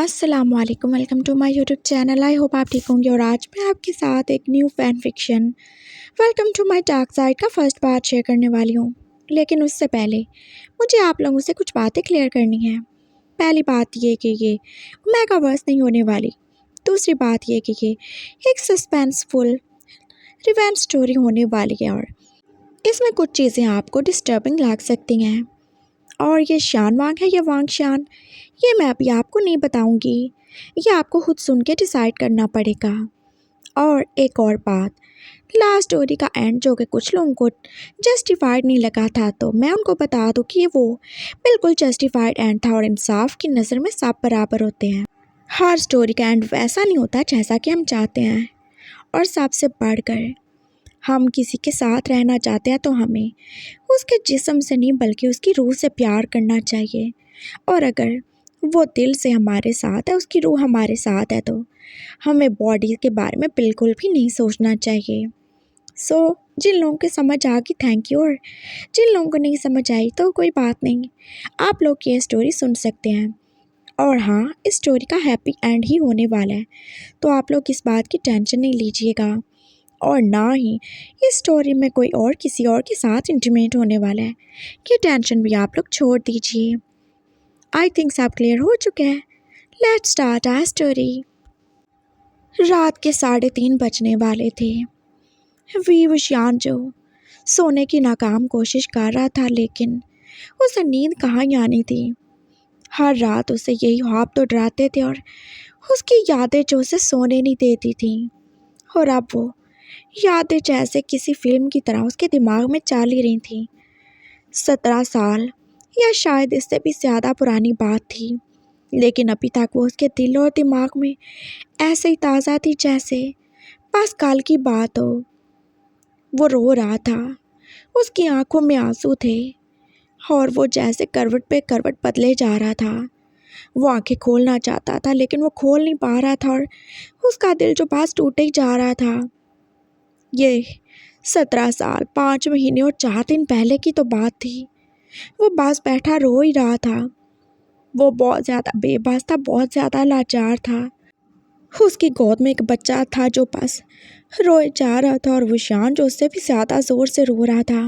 अस्सलामुअलैकुम, welcome to my YouTube channel. I hope आप ठीक होंगे और आज मैं आपके साथ एक new fan fiction welcome to my dark side का फर्स्ट पार्ट शेयर करने वाली हूँ। लेकिन उससे पहले मुझे आप लोगों से कुछ बातें क्लियर करनी है। पहली बात ये कि ये मेगा बर्स नहीं होने वाली। दूसरी बात ये कि ये एक सस्पेंसफुल रिवेंज स्टोरी होने वाली है और इसमें कुछ चीज़ें आपको डिस्टर्बिंग लग सकती हैं। और ये शान वांग है या वांग शान, ये मैं अभी आपको नहीं बताऊंगी, ये आपको खुद सुन के डिसाइड करना पड़ेगा। और एक और बात, लास्ट स्टोरी का एंड जो कि कुछ लोगों को जस्टिफाइड नहीं लगा था, तो मैं उनको बता दूं कि वो बिल्कुल जस्टिफाइड एंड था और इंसाफ की नज़र में सब बराबर होते हैं। हर स्टोरी का एंड वैसा नहीं होता जैसा कि हम चाहते हैं, और सबसे बढ़कर हम किसी के साथ रहना चाहते हैं तो हमें उसके जिस्म से नहीं बल्कि उसकी रूह से प्यार करना चाहिए। और अगर वो दिल से हमारे साथ है, उसकी रूह हमारे साथ है, तो हमें बॉडी के बारे में बिल्कुल भी नहीं सोचना चाहिए। जिन लोगों को समझ आ गई थैंक यू, और जिन लोगों को नहीं समझ आई तो कोई बात नहीं, आप लोग ये स्टोरी सुन सकते हैं। और हाँ, इस स्टोरी का हैप्पी एंड ही होने वाला है, तो आप लोग इस बात की टेंशन नहीं लीजिएगा। और ना ही इस स्टोरी में कोई और किसी और के साथ इंटीमेट होने वाला है, ये टेंशन भी आप लोग छोड़ दीजिए। आई थिंक सब क्लियर हो चुके हैं। Let's start our story. रात के 3:30 बजने वाले थे। वीवशान जो सोने की नाकाम कोशिश कर रहा था, लेकिन उसे नींद कहाँ ही आनी थी। हर रात उसे यही ख्वाब तो डराते थे और उसकी यादें जो उसे सोने नहीं देती थी। और अब वो यादें जैसे किसी फिल्म की तरह उसके दिमाग में चल ही रही थी। 17 साल या शायद इससे भी ज़्यादा पुरानी बात थी, लेकिन अभी तक वो उसके दिल और दिमाग में ऐसे ही ताज़ा थी जैसे बस कल की बात हो। वो रो रहा था, उसकी आंखों में आंसू थे और वो जैसे करवट पे करवट बदले जा रहा था। वो आंखें खोलना चाहता था लेकिन वो खोल नहीं पा रहा था और उसका दिल जो बस टूटे ही जा रहा था। ये 17 साल 5 महीने और 4 दिन पहले की तो बात थी। वो बस बैठा रो ही रहा था। वो बहुत ज़्यादा बेबस था, बहुत ज़्यादा लाचार था। उसकी गोद में एक बच्चा था जो बस रोए जा रहा था, और विशान जो उससे भी ज़्यादा ज़ोर से रो रहा था।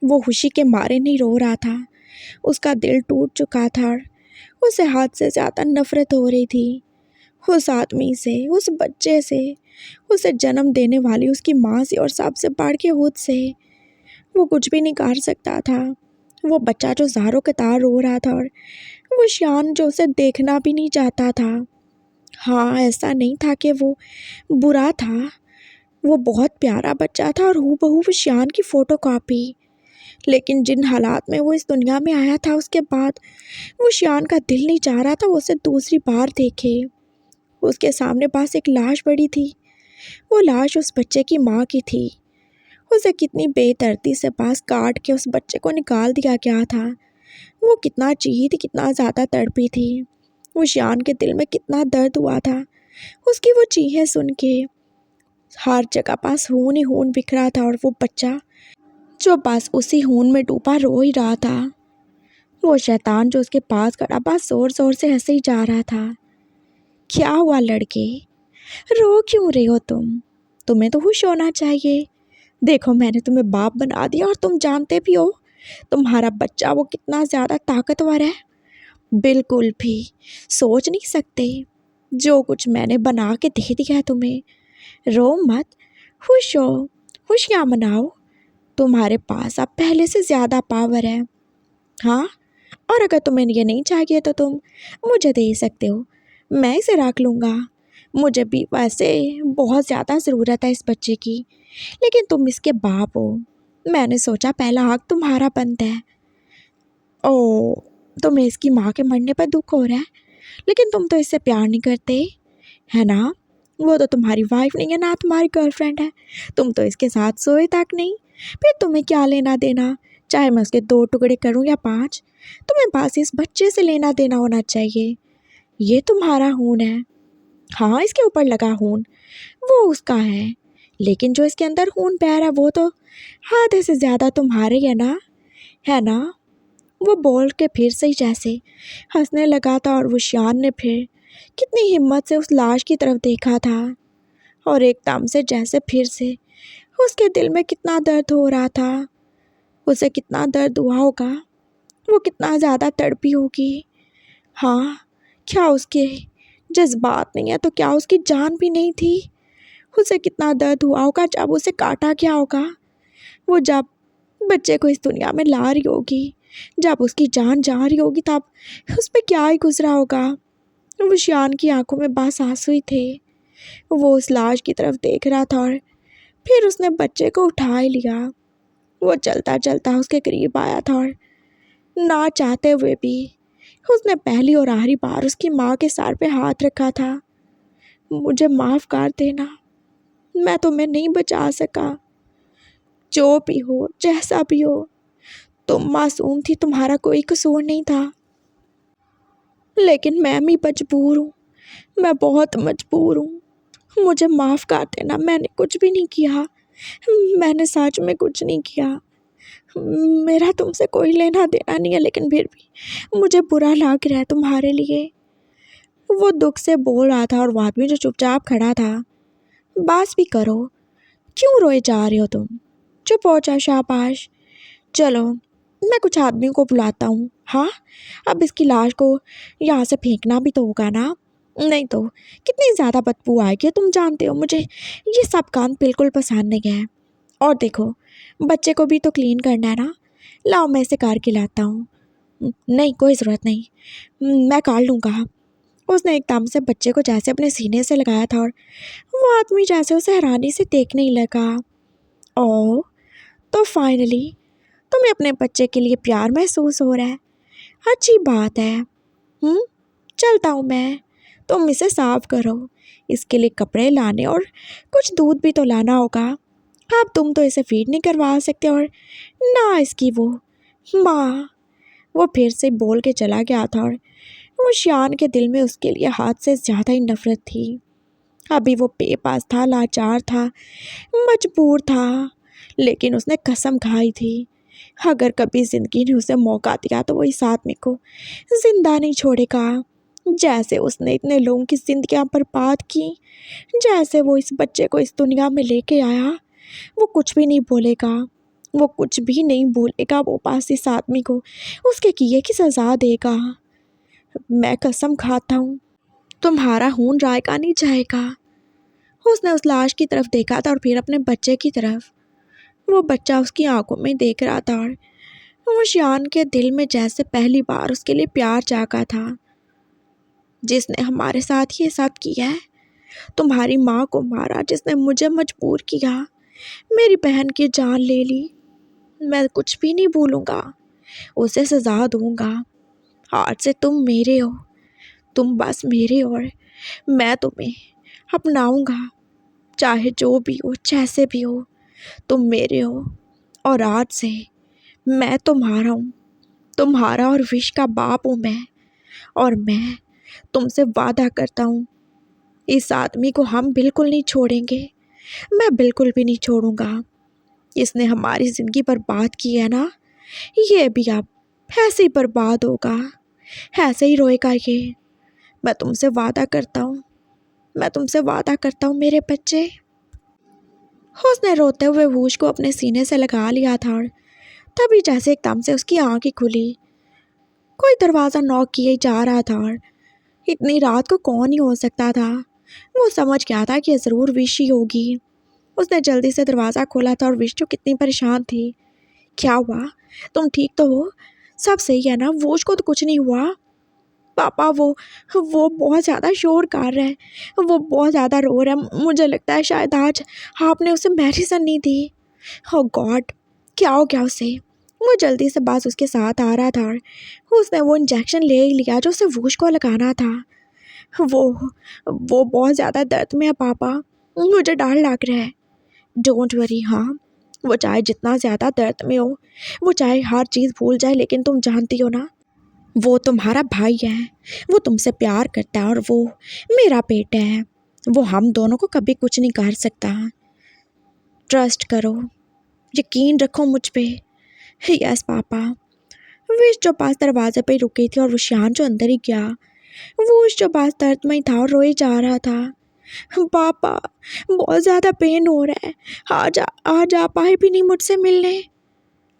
वो खुशी के मारे नहीं रो रहा था, उसका दिल टूट चुका था और उसे हद से ज़्यादा नफ़रत हो रही थी उस आदमी से, उस बच्चे से, उसे जन्म देने वाली उसकी माँ से, और सबसे बढ़ के खुद से। वो कुछ भी नहीं कर सकता था। वो बच्चा जो ज़ारों के तार रो रहा था, और वो शान जो उसे देखना भी नहीं चाहता था। हाँ, ऐसा नहीं था कि वो बुरा था, वो बहुत प्यारा बच्चा था और हूबहू वो शान की फ़ोटो कॉपी। लेकिन जिन हालात में वो इस दुनिया में आया था, उसके बाद वो शान का दिल नहीं चाह रहा था वो उसे दूसरी बार देखे। उसके सामने बस एक लाश पड़ी थी। वो लाश उस बच्चे की माँ की थी। उसे कितनी बेदर्दी से बस काट के उस बच्चे को निकाल दिया गया था। वो कितना चीखी थी, कितना ज़्यादा तड़पी थी। वो शान के दिल में कितना दर्द हुआ था उसकी वो चीखें सुन के। हर जगह बस खून ही खून बिखरा था और वो बच्चा जो बस उसी खून में डूबा रो ही रहा था। वो शैतान जो उसके पास खड़ा बस ज़ोर ज़ोर से हंसे ही जा रहा था। क्या हुआ लड़के, रो क्यों रहे हो तुम? तुम्हें तो खुश होना चाहिए। देखो, मैंने तुम्हें बाप बना दिया और तुम जानते भी हो तुम्हारा बच्चा वो कितना ज़्यादा ताकतवर है। बिल्कुल भी सोच नहीं सकते जो कुछ मैंने बना के दे दिया है तुम्हें। रो मत, खुश हो, खुशियाँ मनाओ। तुम्हारे पास अब पहले से ज़्यादा पावर है। हाँ, और अगर तुम्हें ये नहीं चाहिए तो तुम मुझे दे सकते हो, मैं इसे रख लूँगा। मुझे भी वैसे बहुत ज़्यादा ज़रूरत है इस बच्चे की, लेकिन तुम इसके बाप हो, मैंने सोचा पहला हक तुम्हारा बनता है। ओ, तुम्हें इसकी माँ के मरने पर दुख हो रहा है, लेकिन तुम तो इससे प्यार नहीं करते, है ना? वो तो तुम्हारी वाइफ नहीं है ना, तुम्हारी गर्लफ्रेंड है। तुम तो इसके साथ सोए तक नहीं, फिर तुम्हें क्या लेना देना, चाहे मैं उसके 2 टुकड़े करूं या 5। तुम्हें बस इस बच्चे से लेना देना होना चाहिए। ये तुम्हारा खून है। हाँ, इसके ऊपर लगा खून वो उसका है, लेकिन जो इसके अंदर खून बह रहा है वो तो आधे से ज़्यादा तुम्हारे ही है ना, है ना? वो बोल के फिर से जैसे हंसने लगा था और वुशियान ने फिर कितनी हिम्मत से उस लाश की तरफ देखा था और एकदम से जैसे फिर से उसके दिल में कितना दर्द हो रहा था। उसे कितना दर्द हुआ होगा, वो कितना ज़्यादा तड़पी होगी। हाँ, क्या उसके जज्बात नहीं है तो क्या उसकी जान भी नहीं थी। उसे कितना दर्द हुआ होगा जब उसे काटा गया होगा। वो जब बच्चे को इस दुनिया में ला रही होगी, जब उसकी जान जा रही होगी, तब उस पर क्या ही गुजरा होगा। विशान की आंखों में बस आंसू ही थे। वो उस लाश की तरफ देख रहा था और फिर उसने बच्चे को उठा ही लिया। वो चलता चलता उसके करीब आया था और ना चाहते हुए भी उसने पहली और आखिरी बार उसकी माँ के सर पे हाथ रखा था। मुझे माफ़ कर देना, मैं तुम्हें नहीं बचा सका। जो भी हो, जैसा भी हो, तुम मासूम थी, तुम्हारा कोई कसूर नहीं था। लेकिन मैं भी मजबूर हूँ, मैं बहुत मजबूर हूँ। मुझे माफ़ कर देना, मैंने कुछ भी नहीं किया। मैंने सच में कुछ नहीं किया। मेरा तुमसे कोई लेना देना नहीं है, लेकिन फिर भी मुझे बुरा लग रहा है तुम्हारे लिए। वो दुख से बोल रहा था और वो आदमी जो चुपचाप खड़ा था, बस भी करो, क्यों रोए जा रहे हो तुम? चुप हो जा, शाबाश। चलो, मैं कुछ आदमियों को बुलाता हूँ। हाँ, अब इसकी लाश को यहाँ से फेंकना भी तो होगा ना, नहीं तो कितनी ज़्यादा बदबू आएगी। तुम जानते हो मुझे ये सब काम बिल्कुल पसंद नहीं है। और देखो, बच्चे को भी तो क्लीन करना है ना। लाओ, मैं इसे कार के लाता हूँ। नहीं, कोई ज़रूरत नहीं, मैं कर लूँगा। उसने एकदम से बच्चे को जैसे अपने सीने से लगाया था और वो आदमी जैसे उसे हैरानी से देखने ही लगा। ओह, तो फाइनली तुम्हें अपने बच्चे के लिए प्यार महसूस हो रहा है, अच्छी बात है। चलता हूँ मैं, तुम इसे साफ करो। इसके लिए कपड़े लाने और कुछ दूध भी तो लाना होगा। अब तुम तो इसे फीड नहीं करवा सकते और ना इसकी वो माँ। वो फिर से बोल के चला गया था और वो शियान के दिल में उसके लिए हाथ से ज़्यादा ही नफरत थी। अभी वो बेपास था, लाचार था, मजबूर था, लेकिन उसने कसम खाई थी अगर कभी ज़िंदगी ने उसे मौका दिया तो वो इस आदमी को ज़िंदा नहीं छोड़ेगा। जैसे उसने इतने लोगों की ज़िंदगियां बर्बाद की, जैसे वो इस बच्चे को इस दुनिया में लेके आया, वो कुछ भी नहीं बोलेगा। वो कुछ भी नहीं बोलेगा। वो पास इस आदमी को उसके किए की सज़ा देगा। मैं कसम खाता हूँ, तुम्हारा खून जाएगा नहीं जाएगा। उसने उस लाश की तरफ देखा था और फिर अपने बच्चे की तरफ। वो बच्चा उसकी आंखों में देख रहा था और वो शियान के दिल में जैसे पहली बार उसके लिए प्यार जागा था। जिसने हमारे साथ ये सब किया है, तुम्हारी माँ को मारा, जिसने मुझे मजबूर किया, मेरी बहन की जान ले ली, मैं कुछ भी नहीं भूलूंगा, उसे सज़ा दूंगा। आज से तुम मेरे हो, तुम बस मेरे, और मैं तुम्हें अपनाऊंगा, चाहे जो भी हो, जैसे भी हो, तुम मेरे हो। और आज से मैं तुम्हारा हूँ, तुम्हारा और विश का बाप हूँ मैं। और मैं तुमसे वादा करता हूँ, इस आदमी को हम बिल्कुल नहीं छोड़ेंगे। मैं बिल्कुल भी नहीं छोड़ूंगा। इसने हमारी ज़िंदगी बर्बाद की है ना, ये भी अब ऐसे ही बर्बाद होगा, ऐसे ही रोएगा ये। मैं तुमसे वादा करता हूँ, मैं तुमसे वादा करता हूँ मेरे बच्चे। उसने रोते हुए वूश को अपने सीने से लगा लिया था और तभी जैसे एकदम से उसकी आँखें खुली। कोई दरवाज़ा नॉक किए जा रहा था और इतनी रात को कौन ही हो सकता था। वो समझ गया था कि ज़रूर विश ही होगी। उसने जल्दी से दरवाज़ा खोला था और विश जो कितनी परेशान थी। क्या हुआ, तुम ठीक तो हो? सब सही है ना? वोश को तो कुछ नहीं हुआ? पापा, वो बहुत ज़्यादा शोर कर रहा है, वो बहुत ज़्यादा रो रहा है। मुझे लगता है शायद आज आपने उसे मेडिसिन नहीं दी। ओह गॉड, क्या हो गया उसे? वो जल्दी से बस उसके साथ आ रहा था और उसने वो इंजेक्शन ले ही लिया जो उसे वोश को लगाना था। वो बहुत ज़्यादा दर्द में है पापा, मुझे डर लग रहा है। Don't worry. हाँ, वो चाहे जितना ज़्यादा दर्द में हो, वो चाहे हर चीज़ भूल जाए, लेकिन तुम जानती हो ना, वो तुम्हारा भाई है, वो तुमसे प्यार करता है और वो मेरा बेटा है। वो हम दोनों को कभी कुछ नहीं कर सकता। ट्रस्ट करो, यकीन रखो मुझ पे। यस पापा, विश जो पास दरवाजे पे रुकी थी और वुशियान जो अंदर ही गया। वो उस जो पास दर्द में था और रोए जा रहा था। पापा, बहुत ज़्यादा पेन हो रहा है, आज आप आए भी नहीं मुझसे मिलने।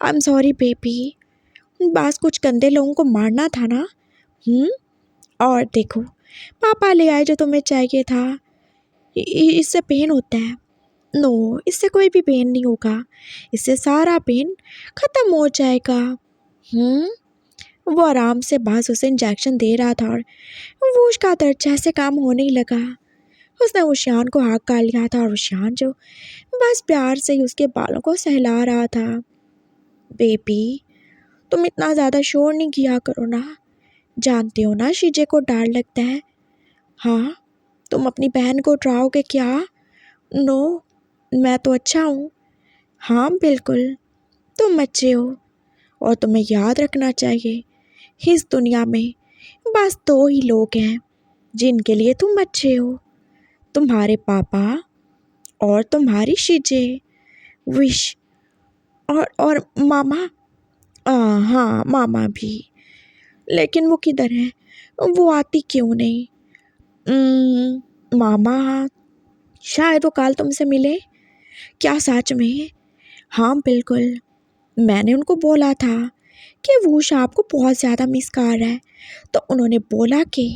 आई एम सॉरी बेबी, बस कुछ गंदे लोगों को मारना था ना। और देखो, पापा ले आए जो तुम्हें चाहिए था। इससे पेन होता है? नो, इससे कोई भी पेन नहीं होगा, इससे सारा पेन ख़त्म हो जाएगा। वो आराम से बस उसे इंजेक्शन दे रहा था और वो उसका दर्द जैसे काम होने लगा। उसने वुशियान को हाथ कर लिया था और वुशियान जो बस प्यार से ही उसके बालों को सहला रहा था। बेबी, तुम इतना ज़्यादा शोर नहीं किया करो ना, जानते हो ना शीजे को डर लगता है। हाँ, तुम अपनी बहन को डराओगे क्या? नो, मैं तो अच्छा हूँ। हाँ बिल्कुल, तुम अच्छे हो और तुम्हें याद रखना चाहिए, इस दुनिया में बस दो ही लोग हैं जिनके लिए तुम अच्छे हो, तुम्हारे पापा और तुम्हारी शीजे। विश और मामा। हाँ, मामा भी, लेकिन वो किधर है? वो आती क्यों नहीं? मामा शायद वो कल तुमसे मिले। क्या सच में? हाँ बिल्कुल, मैंने उनको बोला था कि वो आपको बहुत ज़्यादा मिस कर रहा है, तो उन्होंने बोला कि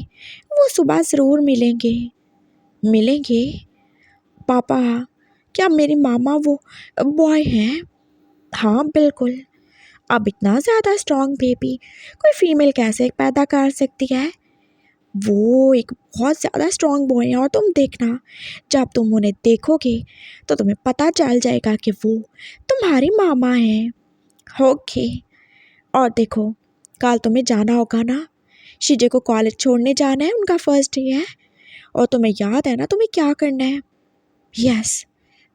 वो सुबह ज़रूर मिलेंगे। मिलेंगे? पापा, क्या मेरी मामा वो बॉय हैं? हाँ बिल्कुल, अब इतना ज़्यादा स्ट्रॉन्ग बेबी कोई फीमेल कैसे पैदा कर सकती है? वो एक बहुत ज़्यादा स्ट्रॉन्ग बॉय है और तुम देखना, जब तुम उन्हें देखोगे तो तुम्हें पता चल जाएगा कि वो तुम्हारी मामा हैं। ओके, और देखो, कल तुम्हें जाना होगा ना, शीजे को कॉलेज छोड़ने जाना है, उनका फर्स्ट डे है। और तुम्हें याद है ना तुम्हें क्या करना है? यस,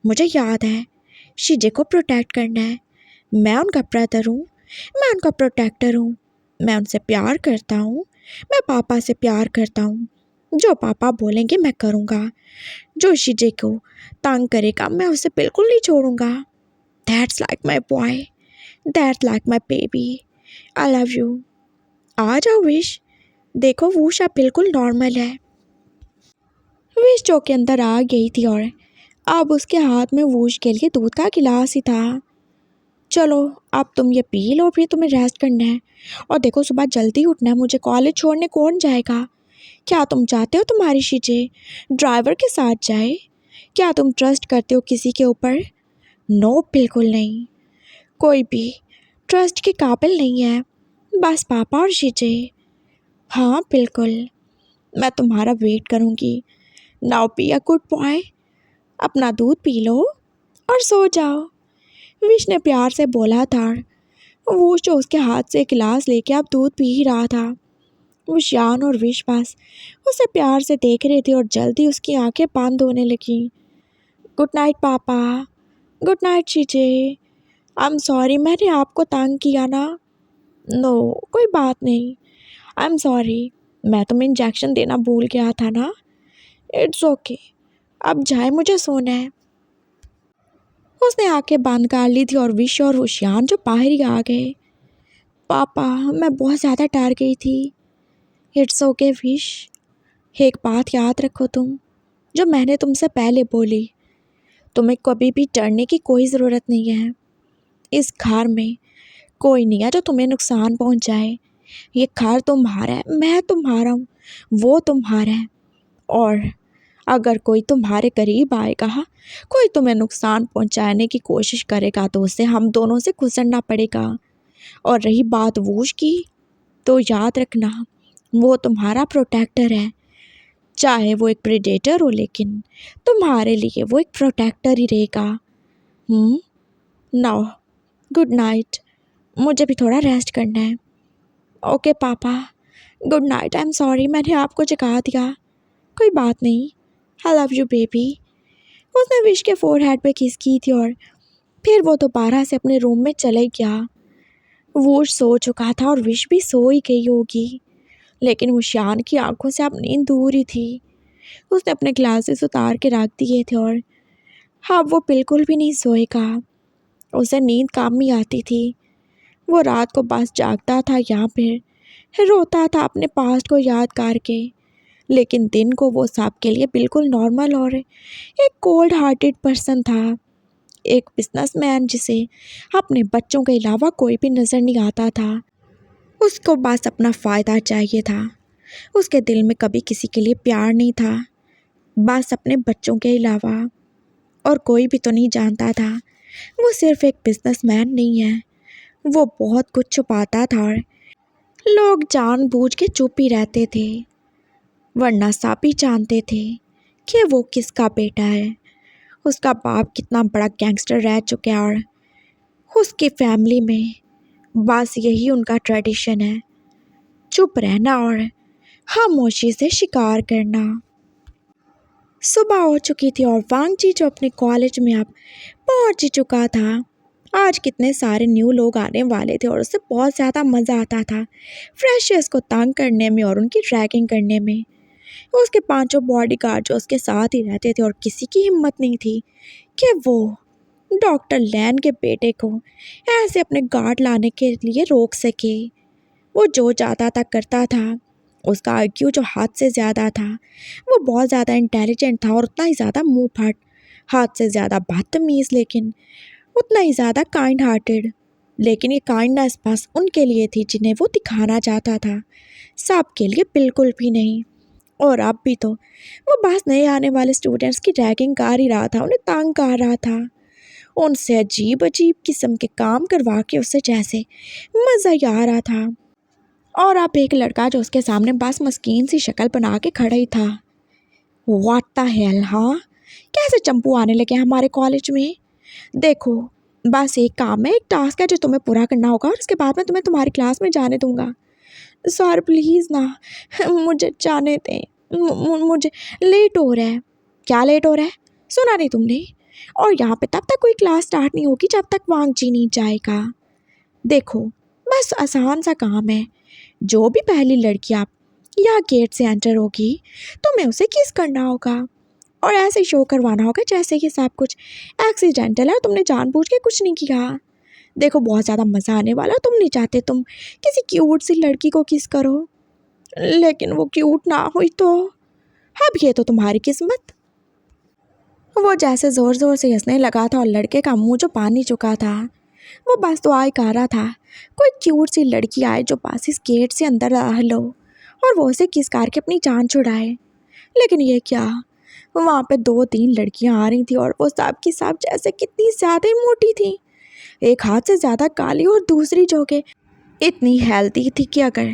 मुझे याद है, शीजे को प्रोटेक्ट करना है। मैं उनका ब्रदर हूँ, मैं उनका प्रोटेक्टर हूँ, मैं उनसे प्यार करता हूँ, मैं पापा से प्यार करता हूँ। जो पापा बोलेंगे मैं करूँगा, जो शीजे को तंग करेगा मैं उसे बिल्कुल नहीं छोड़ूंगा। That's like my boy, that's like my baby, I love you. आ जाओ विश, देखो वूशा बिल्कुल नॉर्मल है। विश जो के अंदर आ गई थी और अब उसके हाथ में वूश के लिए दूध का गिलास ही था। चलो अब तुम ये पी लो, फिर तुम्हें रेस्ट करना है। और देखो सुबह जल्दी उठना है, मुझे कॉलेज छोड़ने कौन जाएगा? क्या तुम चाहते हो तुम्हारी शीजे ड्राइवर के साथ जाए? क्या तुम ट्रस्ट करते हो किसी के ऊपर? नो बिल्कुल नहीं, कोई भी ट्रस्ट के काबिल नहीं है, बस पापा और शीजे। हाँ बिल्कुल, मैं तुम्हारा वेट करूँगी। Now be a good boy, अपना दूध पी लो और सो जाओ, विश ने प्यार से बोला था। वो जो उसके हाथ से गिलास लेके अब दूध पी ही रहा था। विशान और विश बस उसे प्यार से देख रहे थे और जल्दी उसकी आंखें बंद होने लगी। गुड नाइट पापा, good night Shije, I am sorry मैंने आपको तंग किया ना। नो, कोई बात नहीं, आई एम सॉरी, मैं तुम्हें इंजेक्शन देना भूल गया था ना। इट्स ओके, अब जाए, मुझे सोना है। उसने आंखें बंद कर ली थी और विश और वुशियान जो बाहर ही आ गए। पापा, मैं बहुत ज़्यादा डर गई थी। इट्स ओके विश, एक बात याद रखो तुम, जो मैंने तुमसे पहले बोली, तुम्हें कभी भी डरने की कोई ज़रूरत नहीं है। इस घर में कोई नहीं है जो तुम्हें नुकसान पहुंचाए। ये घर तुम्हारा है, मैं तुम्हारा हूँ, वो तुम्हारा है। और अगर कोई तुम्हारे करीब आएगा, कोई तुम्हें नुकसान पहुंचाने की कोशिश करेगा, तो उसे हम दोनों से गुजरना पड़ेगा। और रही बात वूश की, तो याद रखना, वो तुम्हारा प्रोटेक्टर है। चाहे वो एक प्रेडेटर हो, लेकिन तुम्हारे लिए वो एक प्रोटेक्टर ही रहेगा। नाउ गुड नाइट, मुझे भी थोड़ा रेस्ट करना है। ओके पापा, good night, I am sorry मैंने आपको जगा दिया। कोई बात नहीं, आई लव यू बेबी। उसने विश के फोरहेड पे किस की थी और फिर वो दोबारा से अपने रूम में चले गया। वो सो चुका था और विश भी सो ही गई होगी, लेकिन वो शान की आंखों से अब नींद दूर ही थी। उसने अपने ग्लासेस उतार के रख दिए थे और हाँ, वो बिल्कुल भी नहीं सोएगा, उसे नींद कम ही आती थी। वो रात को बस जागता था या फिर रोता था अपने पास्ट को याद करके। लेकिन दिन को वो सबके लिए बिल्कुल नॉर्मल और एक कोल्ड हार्टेड पर्सन था, एक बिजनेसमैन जिसे अपने बच्चों के अलावा कोई भी नज़र नहीं आता था। उसको बस अपना फ़ायदा चाहिए था। उसके दिल में कभी किसी के लिए प्यार नहीं था, बस अपने बच्चों के अलावा। और कोई भी तो नहीं जानता था वो सिर्फ एक बिजनेसमैन नहीं है, वो बहुत कुछ छुपाता था और लोग जानबूझ के चुप ही रहते थे, वरना सब ही जानते थे कि वो किसका बेटा है। उसका बाप कितना बड़ा गैंगस्टर रह चुका है और उसकी फैमिली में बस यही उनका ट्रेडिशन है, चुप रहना और खामोशी से शिकार करना। सुबह हो चुकी थी और वांग जी जो अपने कॉलेज में अब पहुंच ही चुका था। आज कितने सारे न्यू लोग आने वाले थे और उससे बहुत ज़्यादा मज़ा आता था फ्रेशर्स को तंग करने में और उनकी रैगिंग करने में। उसके पांचों बॉडीगार्ड जो उसके साथ ही रहते थे और किसी की हिम्मत नहीं थी कि वो डॉक्टर लैन के बेटे को ऐसे अपने गार्ड लाने के लिए रोक सके। वो जो चाहता था करता था। उसका आईक्यू जो हाथ से ज़्यादा था, वो बहुत ज़्यादा इंटेलिजेंट था और उतना ही ज़्यादा मुंह फट, हाथ से ज़्यादा बदतमीज़ लेकिन उतना ही ज़्यादा काइंड हार्टेड। लेकिन ये काइंडनेस बस उनके लिए थी जिन्हें वो दिखाना चाहता था, सबके लिए बिल्कुल भी नहीं। और अब भी तो वो बस नए आने वाले स्टूडेंट्स की रैगिंग कर ही रहा था, उन्हें तंग कर रहा था, उनसे अजीब अजीब किस्म के काम करवा के उससे जैसे मज़ा ही आ रहा था। और अब एक लड़का जो उसके सामने बस मस्कीन सी शक्ल बना के खड़ा ही था। व्हाट द हेल, हाँ कैसे चंपू आने लगे हमारे कॉलेज में? देखो बस एक काम है, एक टास्क है जो तुम्हें पूरा करना होगा और उसके बाद मैं तुम्हें तुम्हारी क्लास में जाने दूंगा। सर प्लीज़ ना, मुझे जाने दें, मुझे लेट हो रहा है। क्या लेट हो रहा है? सुना नहीं तुमने? और यहाँ पे तब तक कोई क्लास स्टार्ट नहीं होगी जब तक वांग जी नहीं जाएगा। देखो बस आसान सा काम है, जो भी पहली लड़की आप या गेट से एंटर होगी तुम्हें उसे किस करना होगा और ऐसे शो करवाना होगा जैसे कि सब कुछ एक्सीडेंटल है और तुमने जानबूझ के कुछ नहीं किया। देखो बहुत ज़्यादा मज़ा आने वाला, तुम नहीं चाहते तुम किसी क्यूट सी लड़की को किस करो, लेकिन वो क्यूट ना हुई तो अब ये तो तुम्हारी किस्मत। वो जैसे ज़ोर ज़ोर से हंसने लगा था और लड़के का मुंह जो पानी चुका था, वो बस दुआ ही कर रहा था कोई क्यूट सी लड़की आए जो बस इस गेट से अंदर आ लो और वो उसे किस करके अपनी जान छुड़ाए। लेकिन ये क्या, वहाँ पे 2-3 लड़कियाँ आ रही थी और वो सब की सब जैसे कितनी ज़्यादा ही मोटी थी, एक हाथ से ज़्यादा काली और दूसरी जो कि इतनी हेल्दी थी कि अगर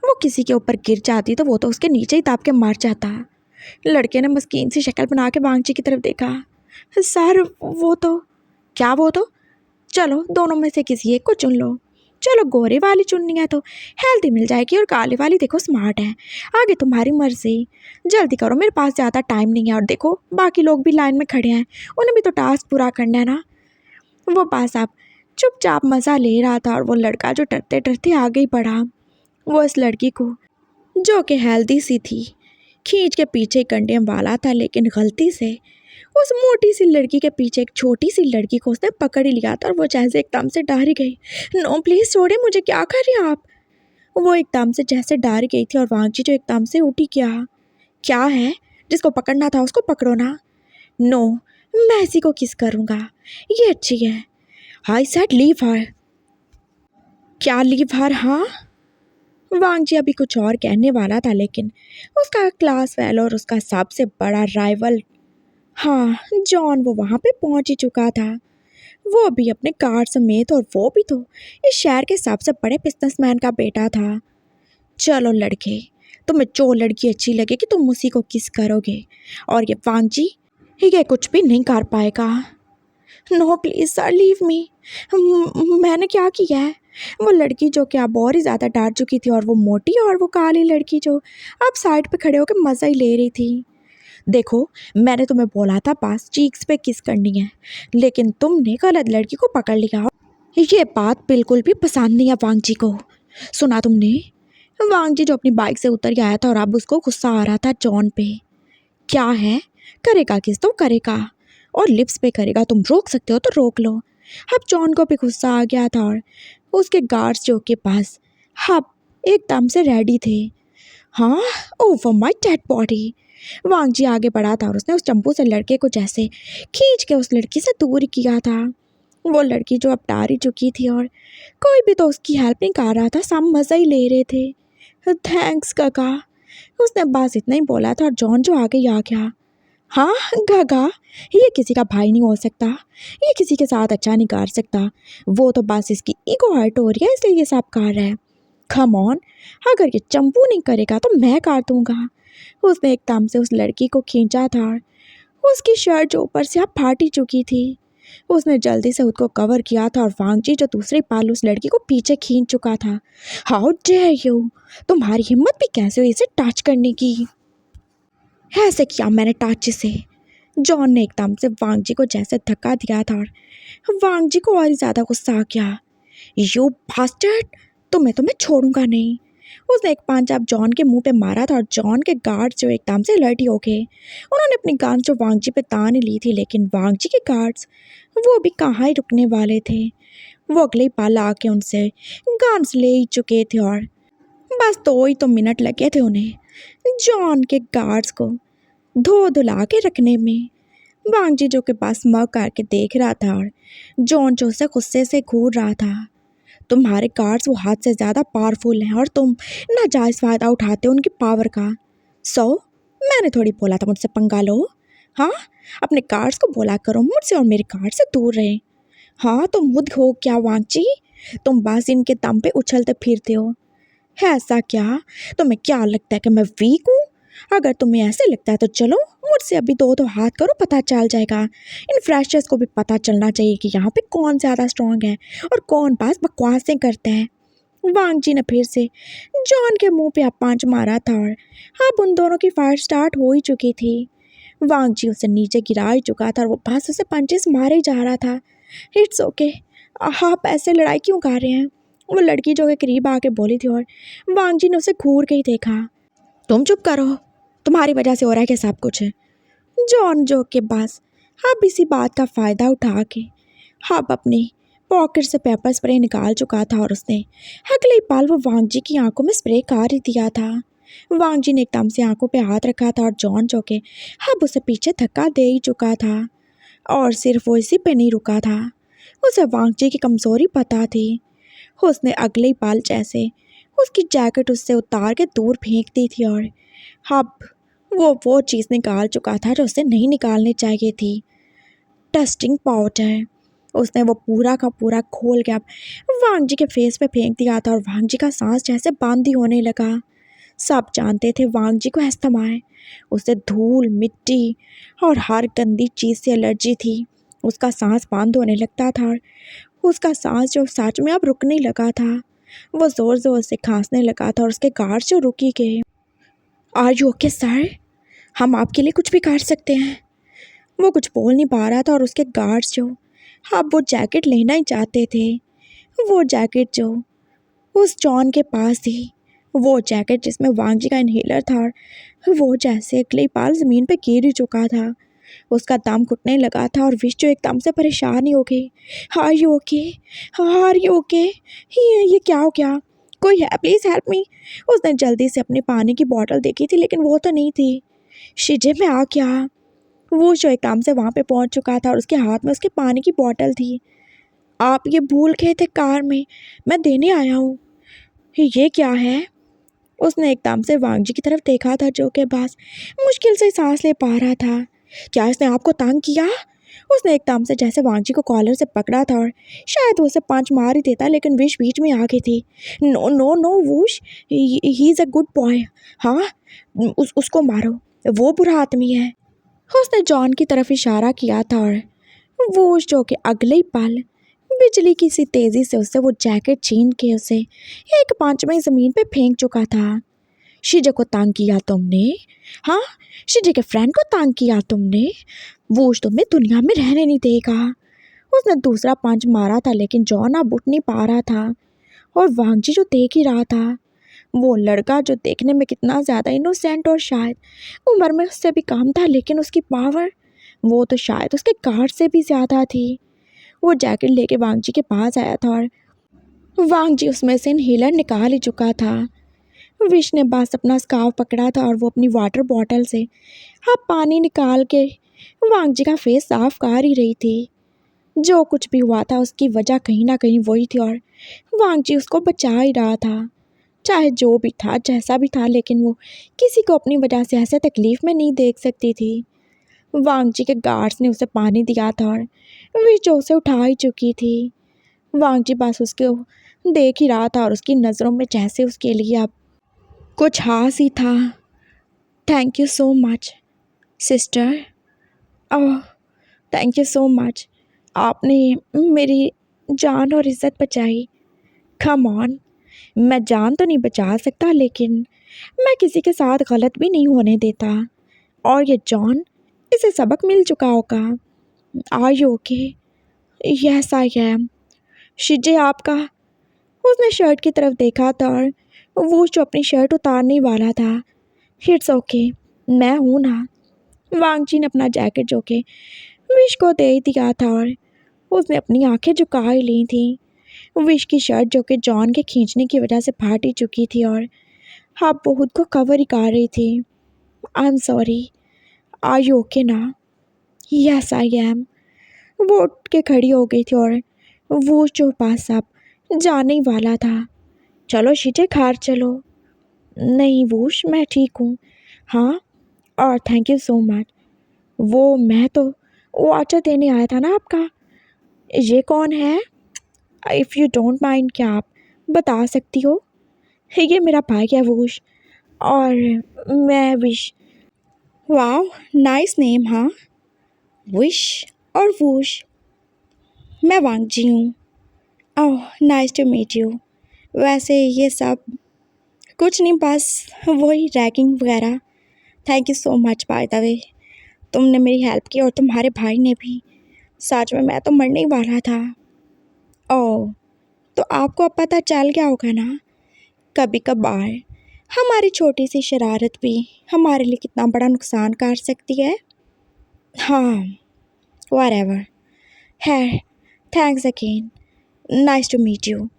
वो किसी के ऊपर गिर जाती तो वो तो उसके नीचे ही दाब के मर जाता। लड़के ने मस्कीन सी शक्ल बना के वांग जी की तरफ देखा। सर वो तो क्या, वो तो चलो दोनों में से किसी एक को चुन लो। चलो गोरे वाली चुननी है तो हेल्दी मिल जाएगी और काले वाली देखो स्मार्ट है, आगे तुम्हारी मर्जी, जल्दी करो मेरे पास ज़्यादा टाइम नहीं है। और देखो बाकी लोग भी लाइन में खड़े हैं, उन्हें भी तो टास्क पूरा करना है ना। वो पास आप चुपचाप मज़ा ले रहा था और वो लड़का जो डरते डरते आगे ही बढ़ा, वो इस लड़की को जो कि हेल्दी सी थी खींच के पीछे करने वाला था, लेकिन गलती से उस मोटी सी लड़की के पीछे एक छोटी सी लड़की को उसने पकड़ ही लिया था और वो जैसे एकदम से डर ही गई। नो प्लीज़ छोड़े मुझे, क्या कर रहे हैं आप? वो एकदम से जैसे डर गई थी और वांची जो एकदम से उठी। क्या है, जिसको पकड़ना था उसको पकड़ो ना। नो, मैं इसी को किस करूँगा, ये अच्छी है। I said leave her. क्या लीव हर? हाँ, वांग जी अभी कुछ और कहने वाला था लेकिन उसका क्लास फेलो और उसका सबसे बड़ा राइवल, हाँ जॉन, वो वहाँ पे पहुँच ही चुका था। वो भी अपने कार समेत, और वो भी तो इस शहर के सबसे बड़े बिजनेसमैन का बेटा था। चलो लड़के, तुम्हें जो लड़की अच्छी लगे कि तुम उसी को किस करोगे और ये वांग जी ये कुछ भी नहीं कर पाएगा। No please sir leave me, मैंने क्या किया है? वो लड़की जो कि अब और ही ज़्यादा डर चुकी थी और वो मोटी और वो काली लड़की जो अब साइड पे खड़े होकर मज़ा ही ले रही थी। देखो मैंने तुम्हें बोला था पास चीक्स पे किस करनी है, लेकिन तुमने गलत लड़की को पकड़ लिया। ये बात बिल्कुल भी पसंद नहीं है वांग जी को। सुना तुमने? वांग जी जो अपनी बाइक से उतर के आया था और अब उसको गुस्सा आ रहा था जॉन पे। क्या है, करेगा किस तो करेगा और लिप्स पे करेगा, तुम रोक सकते हो तो रोक लो। अब जॉन को भी गुस्सा आ गया था और उसके गार्ड्स जो के पास हाँ एकदम से रेडी थे। हाँ, ओवर माय डेड बॉडी। वांग जी आगे बढ़ा था और उसने उस चंपू से लड़के को जैसे खींच के उस लड़की से दूर किया था। वो लड़की जो अब डार ही चुकी थी और कोई भी तो उसकी हेल्प नहीं कर रहा था, सब मज़ा ही ले रहे थे। थैंक्स काका, उसने बस इतना ही बोला था और जॉन जो आगे ही आ गया। हाँ गागा, ये किसी का भाई नहीं हो सकता, ये किसी के साथ अच्छा नहीं कर सकता, वो तो बस इसकी ईगो हर्ट हो रही है इसलिए ये सब कर रहा है। कम ऑन, अगर ये चंपू नहीं करेगा तो मैं कर दूंगा। उसने एकदम से उस लड़की को खींचा था। उसकी शर्ट जो ऊपर से अब फाटी चुकी थी। उसने जल्दी से उसको कवर किया था और वांग जी जो दूसरी पाल उस लड़की को पीछे खींच चुका था। हाउ डेयर यू, तुम्हारी हिम्मत भी कैसे हुई इसे टच करने की? ऐसे किया मैंने टच से। जॉन ने एकदम से वांग जी को जैसे धक्का दिया था और वांग जी को और ही ज़्यादा गुस्सा आ गया। यू बास्टर्ड, तुम्हें छोड़ूंगा नहीं। उसने एक पंच अब जॉन के मुंह पे मारा था और जॉन के गार्ड्स जो एकदम से अलर्ट ही हो गए। उन्होंने अपनी गन्स जो वांग जी पे तान ही ली थी, लेकिन वांग जी के गार्ड्स वो भी कहाँ ही रुकने वाले थे। वो अगले ही पल आके उनसे गन्स ले ही चुके थे और बस 2 ही तो मिनट लगे थे उन्हें जॉन के गार्ड्स को धो धुला के रखने में। वांग जी जो के पास मग करके देख रहा था और जॉन जो उसे गुस्से से घूर रहा था। तुम्हारे गार्ड्स वो हाथ से ज़्यादा पावरफुल हैं और तुम नाजायज़ फ़ायदा उठाते हो उनकी पावर का। मैंने थोड़ी बोला था मुझसे पंगा लो। हाँ, अपने गार्ड्स को बोला करो मुझसे और मेरे गार्ड से दूर रहे। हाँ, तुम खुद हो क्या वांग जी, तुम बस इनके दम पे उछलते फिरते हो। है ऐसा क्या? तुम्हें क्या लगता है कि मैं वीक हूँ? अगर तुम्हें ऐसे लगता है तो चलो मुझसे अभी दो हाथ करो, पता चल जाएगा। इन फ्रेशर्स को भी पता चलना चाहिए कि यहाँ पे कौन ज़्यादा स्ट्रांग है और कौन पास बकवासें करता है। वांग जी ने फिर से जॉन के मुंह पे पांच मारा था और अब उन दोनों की फाइट स्टार्ट हो ही चुकी थी। वांग जी उसे नीचे गिरा ही चुका था और वो बस उसे पंचेस मारे ही जा रहा था। इट्स ओके, आप ऐसे लड़ाई क्यों कर रहे हैं? वो लड़की जो के करीब आके बोली थी और वांग जी ने उसे घूर के ही देखा। तुम चुप करो, तुम्हारी वजह से हो रहा है कि सब कुछ है। जॉन जो के पास अब इसी बात का फ़ायदा उठा के अब अपनी पॉकेट से पेपर स्प्रे निकाल चुका था और उसने अगले ही पल वो वांग जी की आंखों में स्प्रे कर ही दिया था। वांग जी ने एकदम से आंखों पे हाथ रखा था और जॉन जो के अब उसे पीछे धक्का दे ही चुका था। और सिर्फ वो इसी पे नहीं रुका था, उसे वांग जी की कमज़ोरी पता थी। उसने अगले ही पल जैसे उसकी जैकेट उससे उतार के दूर फेंक दी थी और अब वो चीज़ निकाल चुका था जो उसे नहीं निकालनी चाहिए थी, टेस्टिंग पाउडर। उसने वो पूरा का पूरा खोल के अब वांग जी के फेस पे फेंक दिया था और वांग जी का सांस जैसे बंद ही होने लगा। सब जानते थे वांग जी को अस्थमा है, उसे धूल मिट्टी और हर गंदी चीज़ से एलर्जी थी। उसका सांस बंद होने लगता था और उसका सांस जो सच में अब रुकने लगा था। वो ज़ोर ज़ोर से खांसने लगा था और उसके गार्ड जो रुकी गए। आर यू ओके सर, हम आपके लिए कुछ भी कर सकते हैं। वो कुछ बोल नहीं पा रहा था और उसके गार्ड्स जो अब वो जैकेट लेना ही चाहते थे। वो जैकेट जो उस जॉन के पास थी, वो जैकेट जिसमें वांग जी का इनहेलर था और वो जैसे अगले पाल ज़मीन पे गिर ही चुका था। उसका दम घुटने लगा था और विश जो एकदम से परेशान ही हो गई। Are you okay, are you okay, ये क्या हो गया? कोई है, प्लीज़ हेल्प मी। उसने जल्दी से अपनी पानी की बोतल देखी थी लेकिन वो तो नहीं थी। शिजे में आ गया। वो जो एकदम से वहाँ पे पहुँच चुका था और उसके हाथ में उसके पानी की बोतल थी। आप ये भूल गए थे कार में, मैं देने आया हूँ। ये क्या है? उसने एकदम से वांग जी की तरफ देखा था जो के पास मुश्किल से सांस ले पा रहा था। क्या इसने आपको तंग किया? उसने एकदम से जैसे वांग जी को कॉलर से पकड़ा था और शायद वो उसे पंच मार ही देता, लेकिन विश बीच में आ गई थी। नो नो नो वुश, he is a good boy. हाँ, उसको मारो, वो बुरा आदमी है। उसने जॉन की तरफ इशारा किया था और वो जो कि अगले ही पल बिजली की सी तेज़ी से उससे वो जैकेट छीन के उसे एक पंच में ज़मीन पे फेंक चुका था। शिजे को तंग किया तुमने? हाँ, शिजे के फ्रेंड को तंग किया तुमने? वो तुम्हें दुनिया में रहने नहीं देगा। उसने दूसरा पंच मारा था लेकिन जॉन अब उठ नहीं पा रहा था और वांग जी जो देख ही रहा था। वो लड़का जो देखने में कितना ज़्यादा इनोसेंट और शायद उम्र में उससे भी कम था, लेकिन उसकी पावर वो तो शायद उसके गार्ड से भी ज़्यादा थी। वो जैकेट लेके वांग जी के पास आया था और वांग जी उसमें से इनहेलर निकाल ही चुका था। विश ने बस अपना स्कार्फ पकड़ा था और वो अपनी वाटर बॉटल से पानी निकाल के वांग जी का फेस साफ कर ही रही थी। जो कुछ भी हुआ था उसकी वजह कहीं ना कहीं वही थी और वांग जी उसको बचा ही रहा था। चाहे जो भी था जैसा भी था, लेकिन वो किसी को अपनी वजह से ऐसे तकलीफ में नहीं देख सकती थी। वांग जी के गार्ड्स ने उसे पानी दिया था और विश जो उसे उठा ही चुकी थी। वांग जी बस उसको देख ही रहा था और उसकी नज़रों में जैसे उसके लिए अब कुछ हास ही था। Thank you so much sister. Oh, thank you so much. आपने मेरी जान और इज़्ज़त बचाई। कम ऑन, मैं जान तो नहीं बचा सकता, लेकिन मैं किसी के साथ गलत भी नहीं होने देता। और ये जॉन, इसे सबक मिल चुका होगा। Are you okay? Yes I am. Shije आपका। उसने शर्ट की तरफ देखा था और वो जो अपनी शर्ट उतारने वाला था। इट्स ओके, मैं हूँ ना। वांगची ने अपना जैकेट जो कि विश को दे ही दिया था और उसने अपनी आंखें झुका ही ली थी। विश की शर्ट जो कि जॉन के खींचने की वजह से फाट ही चुकी थी और हाँ वो खुद को कवर ही कर रही थी। I am sorry, are you okay ना? Yes I am. वो उठ के खड़ी हो गई थी और वो जो पास अब जाने ही वाला था। चलो शीटे खार चलो। नहीं वूश, मैं ठीक हूँ। हाँ, और थैंक यू सो मच। वो मैं तो वाटर देने आया था ना आपका। ये कौन है? इफ़ यू डोंट माइंड, क्या आप बता सकती हो? ये मेरा भाई है वूश, और मैं विश। वाह, नाइस नेम। हाँ, विश और वूश। मैं वांगजी हूँ। ओह, नाइस टू मीट यू। वैसे ये सब कुछ नहीं, बस वही रैगिंग वगैरह। Thank you so much bye the वे। तुमने मेरी हेल्प की और तुम्हारे भाई ने भी। सच में मैं तो मरने ही वाला था। ओह, तो आपको अब पता चल गया होगा ना, कभी कभार हमारी छोटी सी शरारत भी हमारे लिए कितना बड़ा नुकसान कर सकती है। हाँ, व्हाटएवर है। Thanks again, nice to meet you,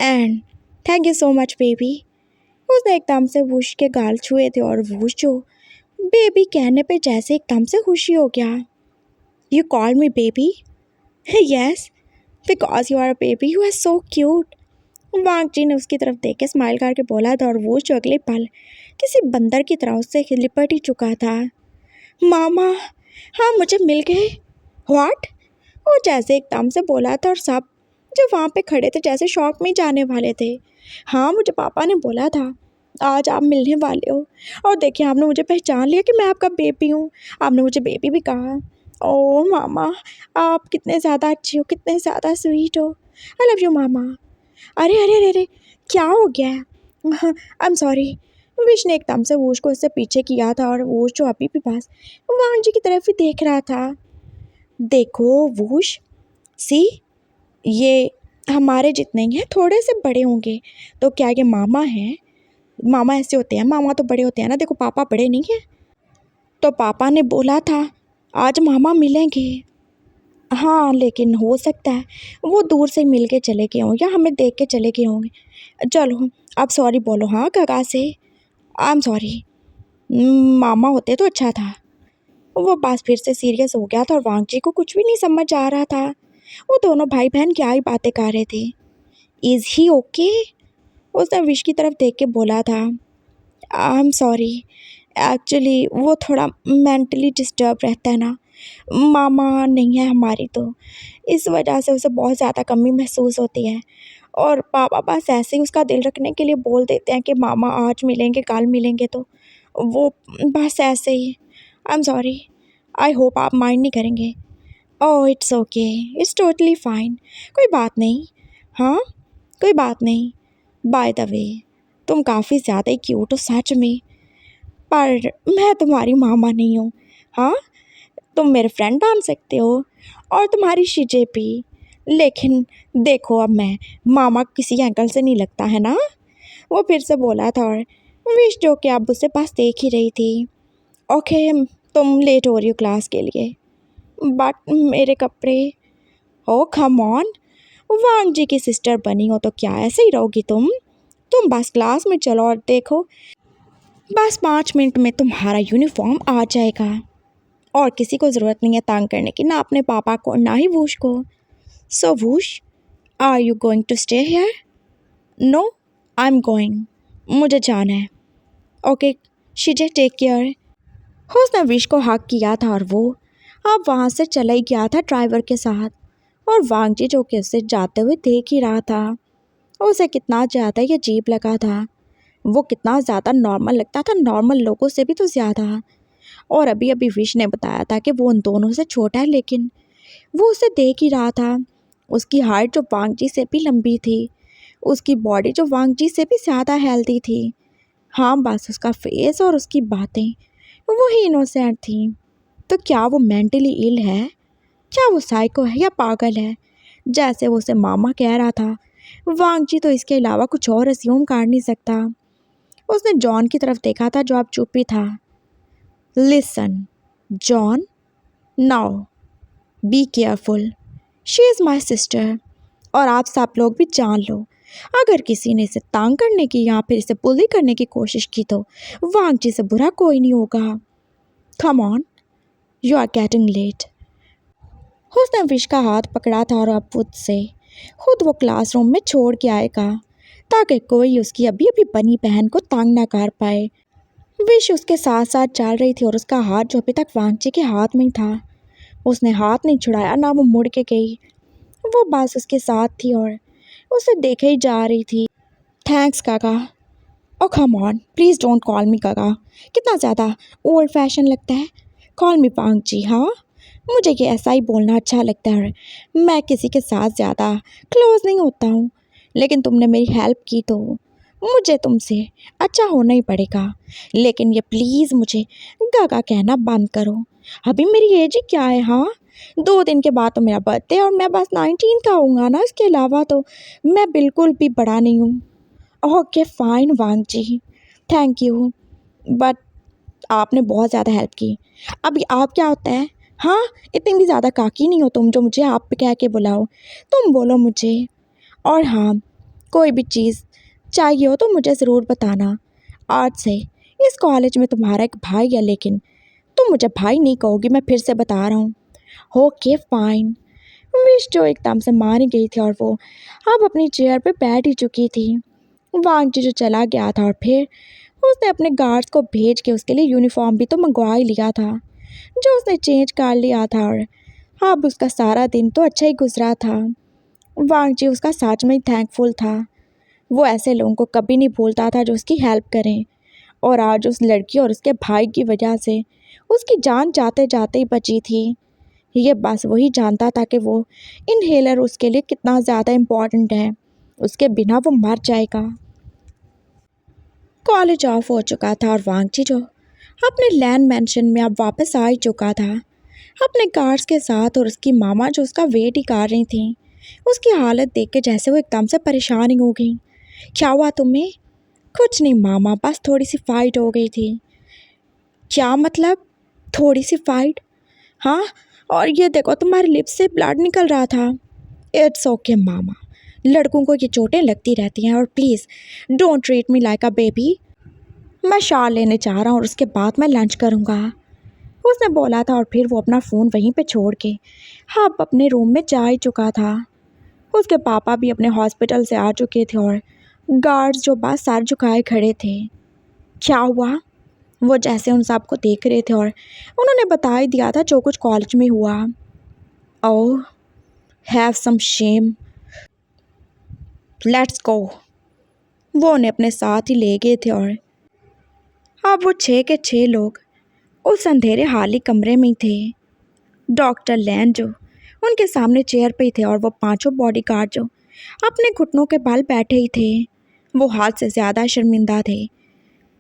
and thank you so much baby. उसने एकदम से वुश के गाल छुए थे और वुश जो बेबी कहने पे जैसे एकदम से खुशी हो गया। You call me baby? Yes, because you are a baby, you are so cute. Wang ji ने उसकी तरफ देख के स्माइल करके बोला था और वो जो अगले पल किसी बंदर की तरह उससे लिपट ही चुका था। मामा, हाँ मुझे मिल गए। व्हाट? वो जैसे एकदम से बोला था और सब जो वहाँ पे खड़े थे जैसे शॉक में जाने वाले थे। हाँ, मुझे पापा ने बोला था आज आप मिलने वाले हो, और देखिए आपने मुझे पहचान लिया कि मैं आपका बेबी हूँ। आपने मुझे बेबी भी कहा। ओह मामा, आप कितने ज़्यादा अच्छे हो, कितने ज़्यादा स्वीट हो। आई लव यू मामा। अरे अरे अरे अरे, क्या हो गया है? आई एम सॉरी। विश ने एकदम से वोश को उससे पीछे किया था और वोश जो अभी भी पास वांग जी की तरफ ही देख रहा था। देखो वोश, सी, ये हमारे जितने ही हैं, थोड़े से बड़े होंगे। तो क्या ये मामा हैं? मामा ऐसे होते हैं, मामा तो बड़े होते हैं ना। देखो पापा बड़े नहीं हैं। तो पापा ने बोला था आज मामा मिलेंगे। हाँ, लेकिन हो सकता है वो दूर से मिल के चले गए हों या हमें देख के चले गए होंगे। चलो अब सॉरी बोलो हाँ काका से। आई एम सॉरी। मामा होते तो अच्छा था। वो बात फिर से सीरियस हो गया था और वांगजी को कुछ भी नहीं समझ आ रहा था। वो दोनों भाई बहन क्या ही बातें कर रहे थे। Is he okay? उसने विश की तरफ देख के बोला था। आई एम सॉरी, एक्चुअली वो थोड़ा मेंटली डिस्टर्ब रहता है ना। मामा नहीं है हमारी, तो इस वजह से उसे बहुत ज़्यादा कमी महसूस होती है। और पापा बस ऐसे ही उसका दिल रखने के लिए बोल देते हैं कि मामा आज मिलेंगे कल मिलेंगे, तो वो बस ऐसे ही। I am sorry, I hope आप माइंड नहीं करेंगे। Oh it's okay, it's totally fine, कोई बात नहीं। हाँ, कोई बात नहीं। बाय द वे, तुम काफ़ी ज़्यादा ही क्यूट हो सच में, पर मैं तुम्हारी मामा नहीं हूँ। हाँ, तुम मेरे फ्रेंड बन सकते हो और तुम्हारी शीजे भी, लेकिन देखो अब मैं मामा किसी एंगल से नहीं लगता है ना। वो फिर से बोला था और विश जो कि अब उसे पास देख ही रही थी। ओके, तुम लेट हो रही हो क्लास के लिए, बट मेरे कपड़े। ओ कम ऑन। वांग जी की सिस्टर बनी हो तो क्या ऐसे ही रहोगी तुम बस क्लास में चलो और देखो, बस 5 मिनट में तुम्हारा यूनिफॉर्म आ जाएगा। और किसी को ज़रूरत नहीं है तंग करने की, ना अपने पापा को ना ही वूश को। So Woosh, are you going to stay here? No, I am going. मुझे जाना है। Okay Shije, take care. उसने विश को हक किया था और वो अब वहाँ से चला ही गया था ड्राइवर के साथ। और वांग जी जो कि उससे जाते हुए देख ही रहा था, उसे कितना ज़्यादा ये अजीब लगा था। वो कितना ज़्यादा नॉर्मल लगता था, नॉर्मल लोगों से भी तो ज़्यादा। और अभी अभी विश ने बताया था कि वो उन दोनों से छोटा है, लेकिन वो उसे देख ही रहा था। उसकी हाइट जो वांग जी से भी लंबी थी, उसकी बॉडी जो वांग जी से भी ज़्यादा हेल्दी थी। हाँ, बस उसका फेस और उसकी बातें वही इनोसेंट थी। तो क्या वो मेंटली इल है? क्या वो साइको है या पागल है, जैसे वो उसे मामा कह रहा था? वांग जी तो इसके अलावा कुछ और अस्यूम कर नहीं सकता। उसने जॉन की तरफ देखा था जो अब चुप ही था। Listen John, now be careful, she is my sister. और आप सब लोग भी जान लो, अगर किसी ने इसे तंग करने की या फिर इसे बुली करने की कोशिश की तो वांग जी से बुरा कोई नहीं होगा। Come on, you are getting late. उसने विश का हाथ पकड़ा था और अब खुद वो क्लासरूम में छोड़ के आएगा, ताकि कोई उसकी अभी अभी बनी बहन को तंग ना कर पाए। विश उसके साथ साथ चल रही थी और उसका हाथ जो अभी तक वांगची के हाथ में ही था, उसने हाथ नहीं छुड़ाया, ना वो मुड़ के गई। वो बस उसके साथ थी और उसे देखे ही जा रही थी। थैंक्स काका। Oh come on, please don't call me काका, कितना ज़्यादा ओल्ड फैशन लगता है। Call me Wangchi. हाँ, मुझे ये ऐसा ही बोलना अच्छा लगता है। मैं किसी के साथ ज़्यादा क्लोज नहीं होता हूँ, लेकिन तुमने मेरी हेल्प की तो मुझे तुमसे अच्छा होना ही पड़ेगा। लेकिन ये प्लीज़ मुझे गागा कहना बंद करो। अभी मेरी एज ही क्या है? हाँ, 2 दिन के बाद तो मेरा बर्थडे और मैं बस 19 का होऊंगा ना, इसके अलावा तो मैं बिल्कुल भी बड़ा नहीं हूँ। Okay fine Wang ji, thank you, but आपने बहुत ज़्यादा हेल्प की। अभी आप क्या होता है? हाँ, इतनी भी ज़्यादा काकी नहीं हो तुम जो मुझे आप पे कह के बुलाओ। तुम बोलो मुझे। और हाँ, कोई भी चीज़ चाहिए हो तो मुझे ज़रूर बताना। आज से इस कॉलेज में तुम्हारा एक भाई है, लेकिन तुम मुझे भाई नहीं कहोगी, मैं फिर से बता रहा हूँ। Okay fine. विश जो एकदम से मान ही गई थी और वो अब अपनी चेयर पे बैठ ही चुकी थी। वांग जी जो चला गया था और फिर उसने अपने गार्ड्स को भेज के उसके लिए यूनिफॉर्म भी तो मंगवा ही लिया था, जो उसने चेंज कर लिया था। और अब उसका सारा दिन तो अच्छा ही गुजरा था। वांग जी उसका सच में ही थैंकफुल था। वो ऐसे लोगों को कभी नहीं भूलता था जो उसकी हेल्प करें। और आज उस लड़की और उसके भाई की वजह से उसकी जान जाते जाते ही बची थी। ये बस वही जानता था कि वो इनहेलर उसके लिए कितना ज़्यादा इम्पॉर्टेंट है, उसके बिना वो मर जाएगा। कॉलेज ऑफ हो चुका था और वांगची जो अपने लैंड मैंशन में अब वापस आ ही चुका था, अपने कार्स के साथ। और उसकी मामा जो उसका वेट ही कर रही थी, उसकी हालत देख के जैसे वो एकदम से परेशान ही हो गई। क्या हुआ तुम्हें? कुछ नहीं मामा, बस थोड़ी सी फाइट हो गई थी। क्या मतलब थोड़ी सी फाइट? हाँ, और ये देखो तुम्हारे लिप्स से ब्लड निकल रहा था। इट्स ओके मामा, लड़कों को ये चोटें लगती रहती हैं। और please don't treat me like a baby. मैं शावर लेने जा रहा हूँ और उसके बाद मैं लंच करूँगा, उसने बोला था। और फिर वो अपना फ़ोन वहीं पे छोड़ के अब अपने रूम में जा ही चुका था। उसके पापा भी अपने हॉस्पिटल से आ चुके थे और गार्ड्स जो बस सर झुकाए खड़े थे। क्या हुआ? वो जैसे उन सब को देख रहे थे और उन्होंने बता ही दिया था जो कुछ कॉलेज में हुआ। Oh, have some shame, let's go. वो उन्हें अपने साथ ही ले गए थे और अब वो 6 के 6 लोग उस अंधेरे हाली कमरे में ही थे। डॉक्टर लैन जो उनके सामने चेयर पे ही थे और वो 5 बॉडीगार्ड जो अपने घुटनों के बल बैठे ही थे। वो हाथ से ज़्यादा शर्मिंदा थे।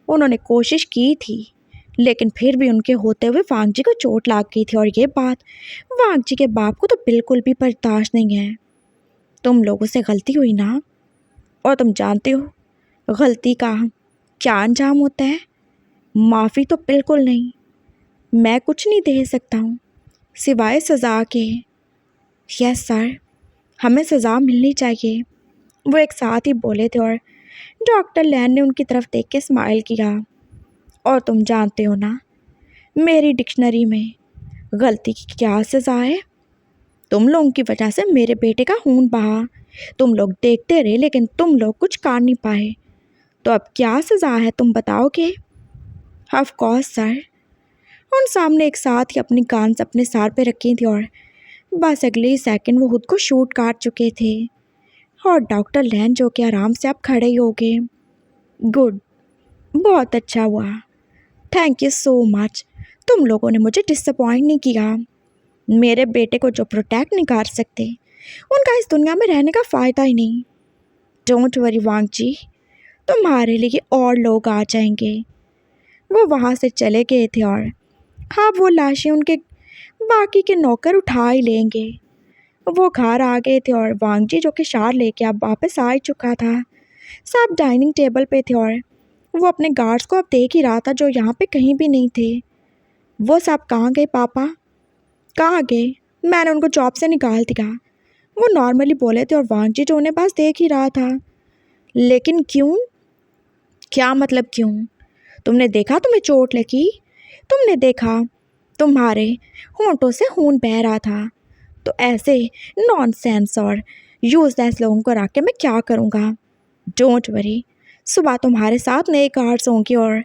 उन्होंने कोशिश की थी, लेकिन फिर भी उनके होते हुए वांग जी को चोट लग गई थी। और ये बात वांग जी के बाप को तो बिल्कुल भी बर्दाश्त नहीं है। तुम लोगों से गलती हुई ना, और तुम जानते हो गलती का क्या अंजाम होता है? माफ़ी तो बिल्कुल नहीं। मैं कुछ नहीं दे सकता हूँ सिवाय सज़ा के। यस सर, हमें सज़ा मिलनी चाहिए, वो एक साथ ही बोले थे और डॉक्टर लैन ने उनकी तरफ देख के स्माइल किया। और तुम जानते हो ना मेरी डिक्शनरी में गलती की क्या सज़ा है? तुम लोगों की वजह से मेरे बेटे का खून बहा। तुम लोग देखते रहे लेकिन तुम लोग कुछ कर नहीं पाए। तो अब क्या सज़ा है तुम बताओगे? Of course sir. उन सामने एक साथ ही अपनी गन्स अपने सर पे रखी थी और बस अगले ही सेकंड वो खुद को शूट काट चुके थे। और डॉक्टर लैन जो कि आराम से आप खड़े ही हो गए। गुड, बहुत अच्छा हुआ, थैंक यू सो मच। तुम लोगों ने मुझे डिसअपॉइंट नहीं किया। मेरे बेटे को जो प्रोटेक्ट नहीं कर सकते उनका इस दुनिया में रहने का फ़ायदा ही नहीं। डोंट वरी वांग जी, तुम्हारे लिए और लोग आ जाएंगे। वो वहाँ से चले गए थे और हाँ वो लाशें उनके बाकी के नौकर उठा ही लेंगे। वो घर आ गए थे और वांग जी जो कि शार लेके अब वापस आ ही चुका था, सब डाइनिंग टेबल पे थे और वो अपने गार्ड्स को अब देख ही रहा था जो यहाँ पे कहीं भी नहीं थे। वो सब कहाँ गए पापा? कहाँ गए? मैंने उनको जॉब से निकाल दिया, वो नॉर्मली बोले थे और वांग जी जो उन्हें बस देख ही रहा था। लेकिन क्यों? क्या मतलब क्यों? तुमने देखा तुम्हें चोट लगी? तुमने देखा तुम्हारे होंठों से खून बह रहा था? तो ऐसे नॉनसेंस और यूजलेस लोगों को रख के मैं क्या करूँगा? डोंट वरी, सुबह तुम्हारे साथ नए कार्ड्स होंगे और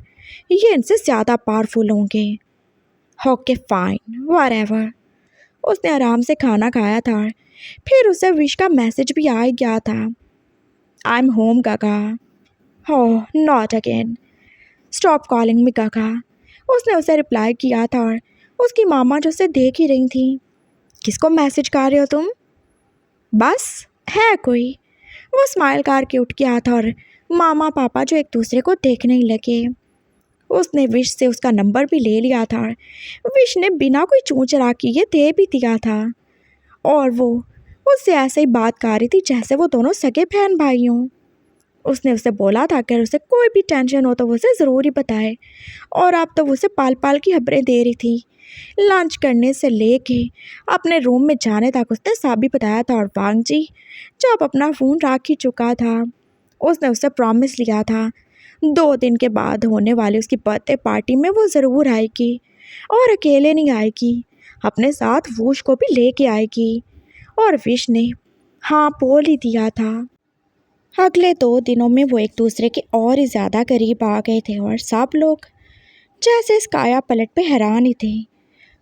ये इनसे ज़्यादा पावरफुल होंगे। Okay fine, whatever. उसने आराम से खाना खाया था और फिर उसे विश का मैसेज भी आ ही गया था। आई एम होम काका। Oh not again, stop calling me काका। उसने उसे रिप्लाई किया था और उसकी मामा जो उसे देख ही रही थी। किसको मैसेज कर रहे हो तुम? बस है कोई? वो स्माइल करके उठ गया था और मामा पापा जो एक दूसरे को देखने ही लगे। उसने विश से उसका नंबर भी ले लिया था और विश ने बिना कोई चूं चरा की ये दे भी दिया था। और वो उससे ऐसे ही बात कर रही थी जैसे वो दोनों सगे बहन भाई हों। उसने उसे बोला था अगर उसे कोई भी टेंशन हो तो वो उसे ज़रूर ही बताए। और अब तो वो उसे पाल पाल की खबरें दे रही थी। लंच करने से लेके अपने रूम में जाने तक उसने सब भी बताया था। और वांग जी जब अपना फ़ोन रख ही चुका था, उसने उससे प्रॉमिस लिया था 2 दिन के बाद होने वाली उसकी बर्थडे पार्टी में वो ज़रूर आएगी और अकेले नहीं आएगी, अपने साथ वूश को भी लेके आएगी। और विश ने हाँ बोल ही दिया था। अगले 2 दिनों में वो एक दूसरे के और ही ज़्यादा करीब आ गए थे और सब लोग जैसे इस काया पलट पे हैरान ही थे।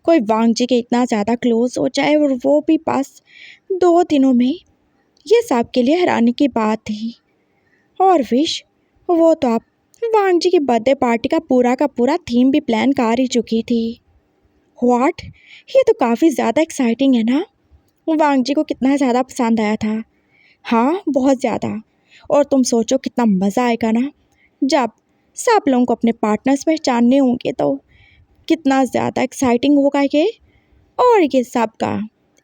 कोई वांग जी के इतना ज़्यादा क्लोज हो जाए और वो भी बस 2 दिनों में, ये सब के लिए हैरानी की बात थी। और विश, वो तो आप वांग जी की बर्थडे पार्टी का पूरा थीम भी प्लान कर ही चुकी थी। व्हाट, ये तो काफ़ी ज़्यादा एक्साइटिंग है ना? वांग जी को कितना ज़्यादा पसंद आया था। हाँ बहुत ज़्यादा। और तुम सोचो कितना मज़ा आएगा ना जब सब लोगों को अपने पार्टनर्स पहचानने होंगे, तो कितना ज़्यादा एक्साइटिंग होगा ये। और ये सब का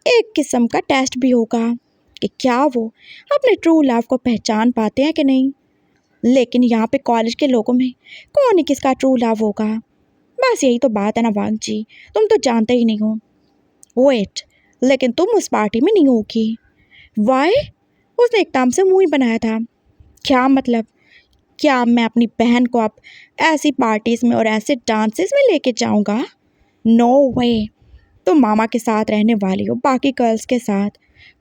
एक किस्म का टेस्ट भी होगा कि क्या वो अपने ट्रू लव को पहचान पाते हैं कि नहीं। लेकिन यहाँ पे कॉलेज के लोगों में कौन ही किसका ट्रू लव होगा? बस यही तो बात है ना वांग जी, तुम तो जानते ही नहीं हो। वेट, लेकिन तुम उस पार्टी में नहीं होगी। वाई? उसने एकदम से मुंह ही बनाया था। क्या मतलब? क्या मैं अपनी बहन को अब ऐसी पार्टीज़ में और ऐसे डांसेस में लेके जाऊंगा? नो वे। तुम मामा के साथ रहने वाली हो, बाकी गर्ल्स के साथ।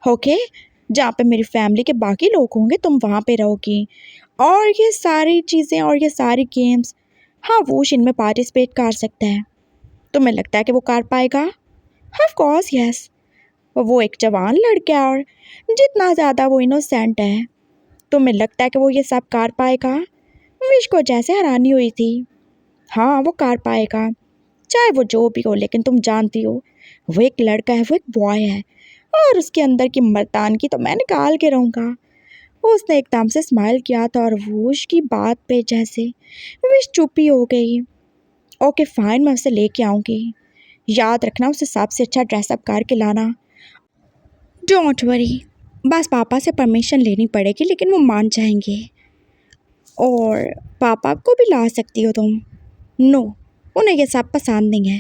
ओके, जहाँ पे मेरी फैमिली के बाकी लोग होंगे तुम वहाँ पे रहोगी। और ये सारी चीज़ें और ये सारी गेम्स, हाँ वो इनमें पार्टिसिपेट कर सकता है। तुम्हें लगता है कि वो कर पाएगा? Of course yes. वो एक जवान लड़का है और जितना ज़्यादा वो इनोसेंट है, तुम्हें लगता है कि वो ये सब कर पाएगा? विश को जैसे हैरानी हुई थी। हाँ वो कर पाएगा, चाहे वो जो भी हो। लेकिन तुम जानती हो वो एक लड़का है, वो एक बॉय है और उसके अंदर की मर्दानगी तो मैं निकाल के रहूँगा। उसने एकदम से स्माइल किया था और वो उसकी बात पे जैसे विश चुप ही हो गई। ओके फाइन, मैं उसे लेके आऊँगी। याद रखना उसे सबसे अच्छा ड्रेसअप करके लाना। डोंट वरी, बस पापा से परमिशन लेनी पड़ेगी लेकिन वो मान जाएंगे। और पापा को भी ला सकती हो तुम। नो, उन्हें ये सब पसंद नहीं है।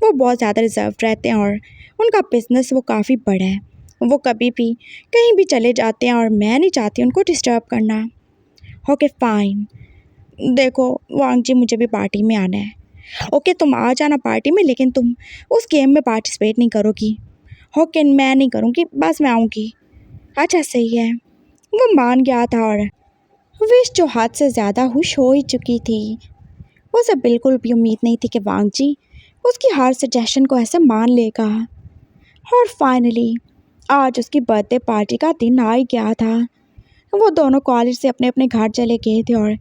वो बहुत ज़्यादा रिजर्व रहते हैं और उनका बिजनेस वो काफ़ी बड़ा है। वो कभी भी कहीं भी चले जाते हैं और मैं नहीं चाहती उनको डिस्टर्ब करना। Okay fine. देखो वांग जी, मुझे भी पार्टी में आना है। ओके तुम आ जाना पार्टी में, लेकिन तुम उस गेम में पार्टिसिपेट नहीं करोगी। ओके मैं नहीं करूँगी, बस मैं आऊँगी। अच्छा सही है। वो मान गया था और विश जो हद से ज़्यादा खुश हो ही चुकी थी, उसे बिल्कुल भी उम्मीद नहीं थी कि वांग जी उसकी हर सजेशन को ऐसे मान लेगा। और फाइनली आज उसकी बर्थडे पार्टी का दिन आ ही गया था। वो दोनों कॉलेज से अपने अपने घर चले गए थे और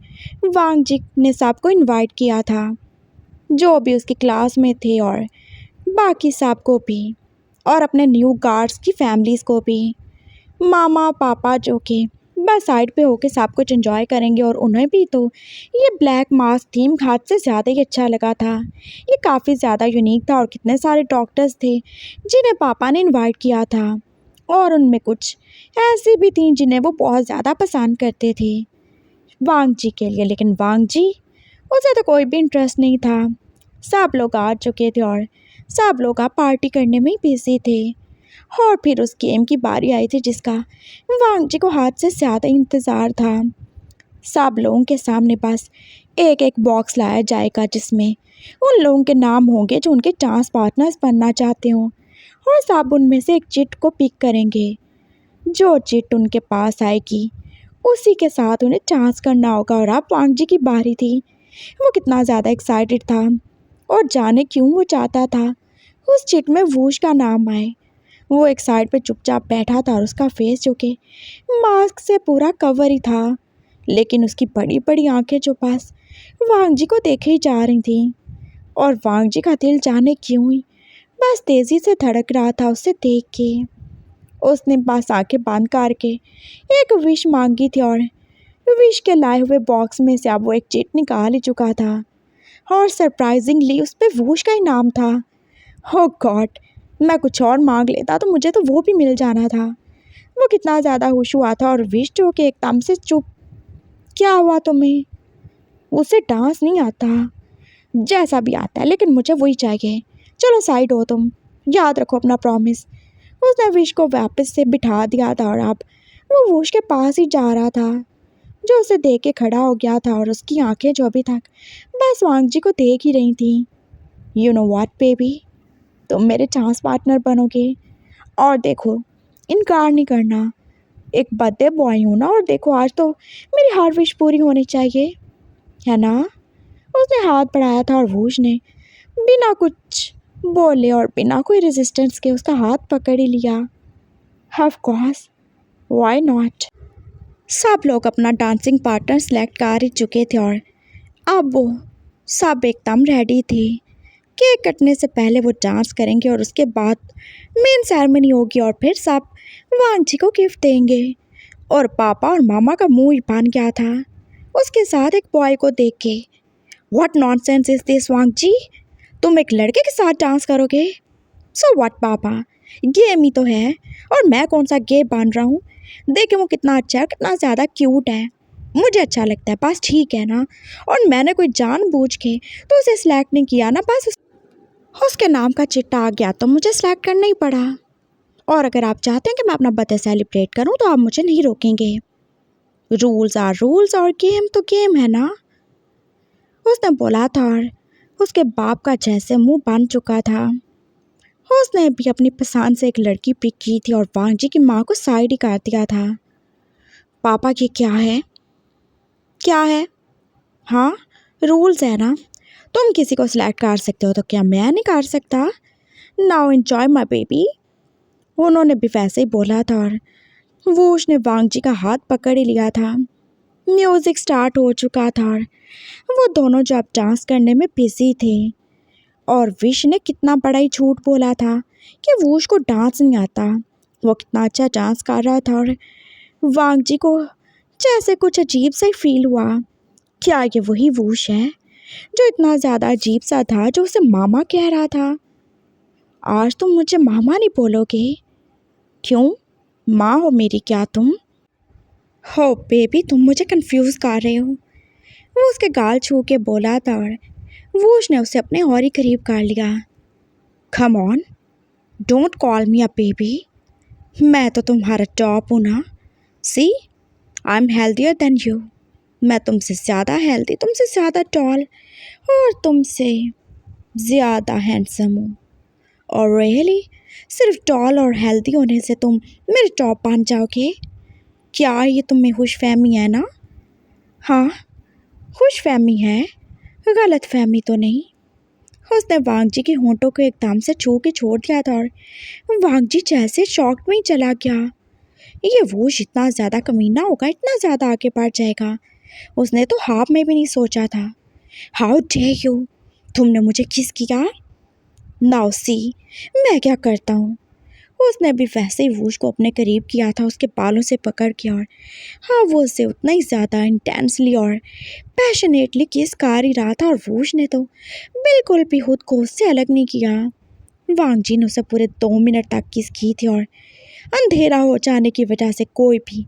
वांग जी ने सबको इनवाइट किया था, जो भी उसकी क्लास में थे और बाकी सबको भी, और अपने न्यू गार्ड्स की फैमिलीज़ को भी। मामा पापा जो कि बस साइड पे होके सब कुछ एंजॉय करेंगे, और उन्हें भी तो ये ब्लैक मास्क थीम हद से ज़्यादा ही अच्छा लगा था। ये काफ़ी ज़्यादा यूनिक था और कितने सारे डॉक्टर्स थे जिन्हें पापा ने इनवाइट किया था, और उनमें कुछ ऐसी भी थी जिन्हें वो बहुत ज़्यादा पसंद करते थे वांग जी के लिए। लेकिन वांग जी, उसे तो कोई भी इंटरेस्ट नहीं था। सब लोग आ चुके थे और सब लोग आप पार्टी करने में ही बिजी थे। और फिर उस गेम की बारी आई थी जिसका वांग जी को हाथ से ज़्यादा इंतज़ार था। सब लोगों के सामने बस एक एक बॉक्स लाया जाएगा जिसमें उन लोगों के नाम होंगे जो उनके डांस पार्टनर्स बनना चाहते हों, और सब उनमें से एक चिट को पिक करेंगे। जो चिट उनके पास आएगी उसी के साथ उन्हें डांस करना होगा। और अब वांग जी की बारी थी। वो कितना ज़्यादा एक्साइटेड था, और जाने क्यों वो चाहता था उस चिट में वूश का नाम आए। वो एक साइड पे चुपचाप बैठा था और उसका फेस जो कि मास्क से पूरा कवर ही था, लेकिन उसकी बड़ी बड़ी आंखें जो पास वांग जी को देखे ही जा रही थी। और वांग जी का दिल जाने क्यों ही बस तेज़ी से धड़क रहा था उसे देख के। उसने बस आंखें बंद करके एक विश मांगी थी, और विश के लाए हुए बॉक्स में से अब वो एक चिट निकाल ही चुका था, और सरप्राइजिंगली उस पर वूश का ही नाम था। हो गॉड, मैं कुछ और मांग लेता तो मुझे तो वो भी मिल जाना था। वो कितना ज़्यादा खुश हुआ था, और विश जो कि एकदम से चुप। क्या हुआ तुम्हें? उसे डांस नहीं आता? जैसा भी आता है, लेकिन मुझे वही चाहिए। चलो साइड हो तुम, याद रखो अपना प्रॉमिस। उसने विश को वापस से बिठा दिया था, और अब वो विश के पास ही जा रहा था, जो उसे देख के खड़ा हो गया था, और उसकी आंखें जो अभी तक बस वांग जी को देख ही रही थी। यू नो व्हाट बेबी, तुम मेरे डांस पार्टनर बनोगे। और देखो, इनकार नहीं करना, एक बर्थडे बॉय हूँ ना, और देखो आज तो मेरी हर विश पूरी होनी चाहिए, है ना? उसने हाथ बढ़ाया था, और वूश ने बिना कुछ बोले और बिना कोई रेजिस्टेंस के उसका हाथ पकड़ ही लिया। Of course, why not. सब लोग अपना डांसिंग पार्टनर सेलेक्ट कर ही चुके थे, और अब वो सब एकदम रेडी थे। केक कटने से पहले वो डांस करेंगे, और उसके बाद मेन सेरेमनी होगी, और फिर सब वांग जी को गिफ्ट देंगे। और पापा और मामा का मुंह ही बन गया था उसके साथ एक बॉय को देख के। व्हाट नॉनसेंस इज दिस वांग जी, तुम एक लड़के के साथ डांस करोगे? सो व्हाट पापा, गेम ही तो है, और मैं कौन सा गे बन रहा हूँ? देखे वो कितना अच्छा है, कितना ज़्यादा क्यूट है, मुझे अच्छा लगता है, बस ठीक है ना? और मैंने कोई जानबूझ के तो उसे सिलेक्ट नहीं किया ना, बस उसके नाम का चिट्टा आ गया तो मुझे सेलेक्ट करना ही पड़ा। और अगर आप चाहते हैं कि मैं अपना बर्थडे सेलिब्रेट करूं तो आप मुझे नहीं रोकेंगे। रूल्स आर रूल्स, और गेम तो गेम है ना, उसने बोला था। और उसके बाप का जैसे मुंह बन चुका था। उसने भी अपनी पसंद से एक लड़की पिक की थी, और वांग जी की माँ को साइड ही कर दिया था। पापा ये क्या है? क्या है? हाँ, रूल्स है ना, तुम किसी को सिलेक्ट कर सकते हो तो क्या मैं नहीं कर सकता? Now enjoy my baby. उन्होंने भी वैसे ही बोला था, और वूश ने वांग जी का हाथ पकड़ ही लिया था। म्यूज़िक स्टार्ट हो चुका था, और वो दोनों जब डांस करने में बिजी थे। और विश ने कितना बड़ा ही झूठ बोला था कि वूश को डांस नहीं आता। वो कितना अच्छा डांस कर रहा था, और वांग जी को जैसे कुछ अजीब सा ही फील हुआ। क्या ये वही वूश है जो इतना ज़्यादा अजीब सा था, जो उसे मामा कह रहा था? आज तुम मुझे मामा नहीं बोलोगे? क्यों, माँ हो मेरी क्या तुम? हो बेबी, तुम मुझे कंफ्यूज कर रहे हो। वो उसके गाल छू के बोला था, और वूश ने उसे अपने और ही करीब कर लिया। Come on, don't call me a baby, मैं तो तुम्हारा टॉप हूँ ना। See, I am healthier than you. मैं तुमसे ज़्यादा हेल्दी, तुमसे ज़्यादा टॉल और तुमसे ज़्यादा हैंडसम हूँ। और रियली, सिर्फ टॉल और हेल्दी होने से तुम मेरे टॉप बन जाओगे? क्या ये तुम में खुशफहमी है ना? हाँ, खुशफहमी है, गलत फहमी तो नहीं। उसने वांग जी के होंठों को एकदम से छू के छोड़ दिया था और वांग जी जैसे शॉक में ही चला गया। ये वोश इतना ज़्यादा कमीना होगा, इतना ज़्यादा आगे बढ़ जाएगा, उसने तो ख्वाब में भी नहीं सोचा था। हाउ डेयर यू, तुमने मुझे किस किया? नाउ सी, मैं क्या करता हूँ। उसने भी वैसे ही वोश को अपने करीब किया था, उसके बालों से पकड़ के, और हाँ, वो उससे उतना ही ज़्यादा इंटेंसली और पैशनेटली किस कर ही रहा था, और वोश ने तो बिल्कुल भी खुद को उससे अलग नहीं किया। वांग जी ने उसे पूरे 2 मिनट तक किस की थी और अंधेरा हो जाने की वजह से कोई भी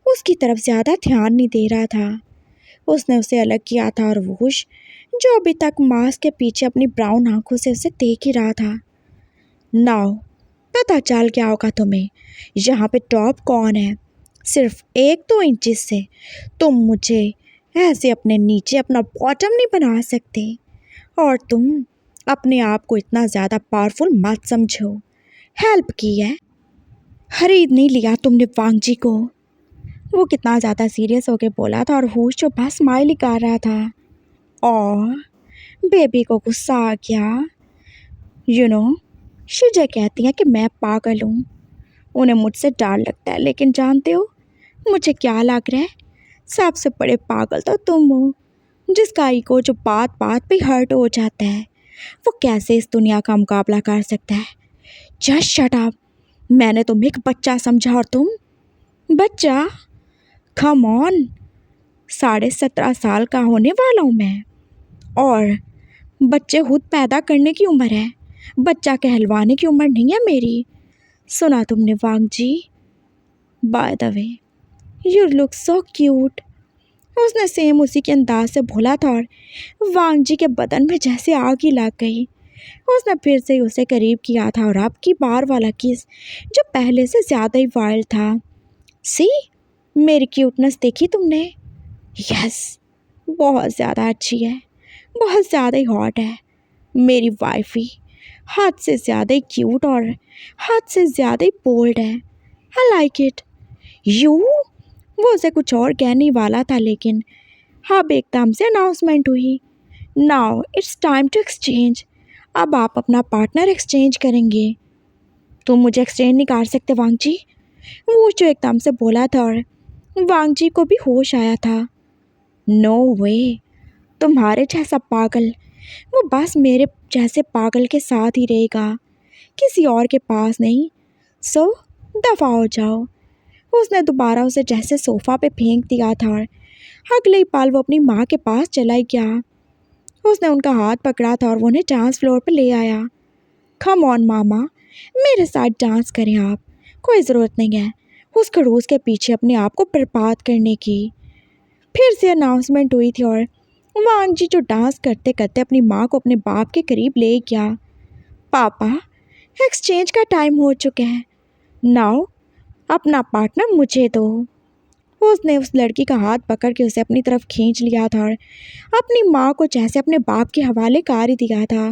उसकी तरफ ज़्यादा ध्यान नहीं दे रहा था। उसने उसे अलग किया था और वोश, जो अभी तक मास्क के पीछे अपनी ब्राउन आंखों से उसे देख ही रहा था। नाउ पता चल क्या होगा तुम्हें, यहाँ पे टॉप कौन है। सिर्फ 1-2 इंचेस से तुम मुझे ऐसे अपने नीचे अपना बॉटम नहीं बना सकते। और तुम अपने आप को इतना ज़्यादा पावरफुल मत समझो। हेल्प की है, खरीद नहीं लिया तुमने वांग जी को। वो कितना ज़्यादा सीरियस होके बोला था और होश जो बस स्माइल ही कर रहा था। और बेबी को गुस्सा आ गया। यू नो, शिजा कहती हैं कि मैं पागल हूँ। उन्हें मुझसे डर लगता है, लेकिन जानते हो मुझे क्या लग रहा है? सबसे बड़े पागल तो तुम हो, जिसका ईगो जो बात बात पे हर्ट हो जाता है, वो कैसे इस दुनिया का मुकाबला कर सकता है? Just shut up. मैंने तुम्हें एक बच्चा समझा और तुम बच्चा? कम ऑन, 17.5 साल का होने वाला हूँ मैं, और बच्चे खुद पैदा करने की उम्र है, बच्चा कहलवाने की उम्र नहीं है मेरी। सुना तुमने Wang ji? By the way, you look so cute. उसने सेम उसी के अंदाज से बोला था और वांग जी के बदन में जैसे आग ही लग गई। उसने फिर से उसे करीब किया था और अब की बार वाला किस जो पहले से ज़्यादा ही वाइल्ड था। सी, मेरी क्यूटनेस देखी तुमने? यस, बहुत ज़्यादा अच्छी है, बहुत ज़्यादा ही हॉट है मेरी वाइफी। हद से ज़्यादा ही क्यूट और हद से ज़्यादा ही बोल्ड है। I like it. यू, वो उसे कुछ और कहने वाला था, लेकिन अब एकदम से अनाउंसमेंट हुई। Now it's time to exchange. अब आप अपना पार्टनर एक्सचेंज करेंगे। तुम मुझे एक्सचेंज नहीं कर सकते वांग जी, वो जो एकदम से बोला था, और वांग जी को भी होश आया था। नो वे, तुम्हारे जैसा पागल वो बस मेरे जैसे पागल के साथ ही रहेगा, किसी और के पास नहीं। सो दफ़ा हो जाओ। उसने दोबारा उसे जैसे सोफ़ा पे फेंक दिया था और अगले ही पल वो अपनी माँ के पास चला ही गया। उसने उनका हाथ पकड़ा था और वो उन्हें डांस फ्लोर पर ले आया। कम ऑन मामा, मेरे साथ डांस करें आप, कोई ज़रूरत नहीं है उस खड़ूस के पीछे अपने आप को बर्बाद करने की। फिर से अनाउंसमेंट हुई थी और वांग जी जो डांस करते करते अपनी माँ को अपने बाप के करीब ले गया। पापा, एक्सचेंज का टाइम हो चुका है, नाउ अपना पार्टनर मुझे दो। उसने उस लड़की का हाथ पकड़ के उसे अपनी तरफ खींच लिया था और अपनी माँ को जैसे अपने बाप के हवाले कर ही दिया था।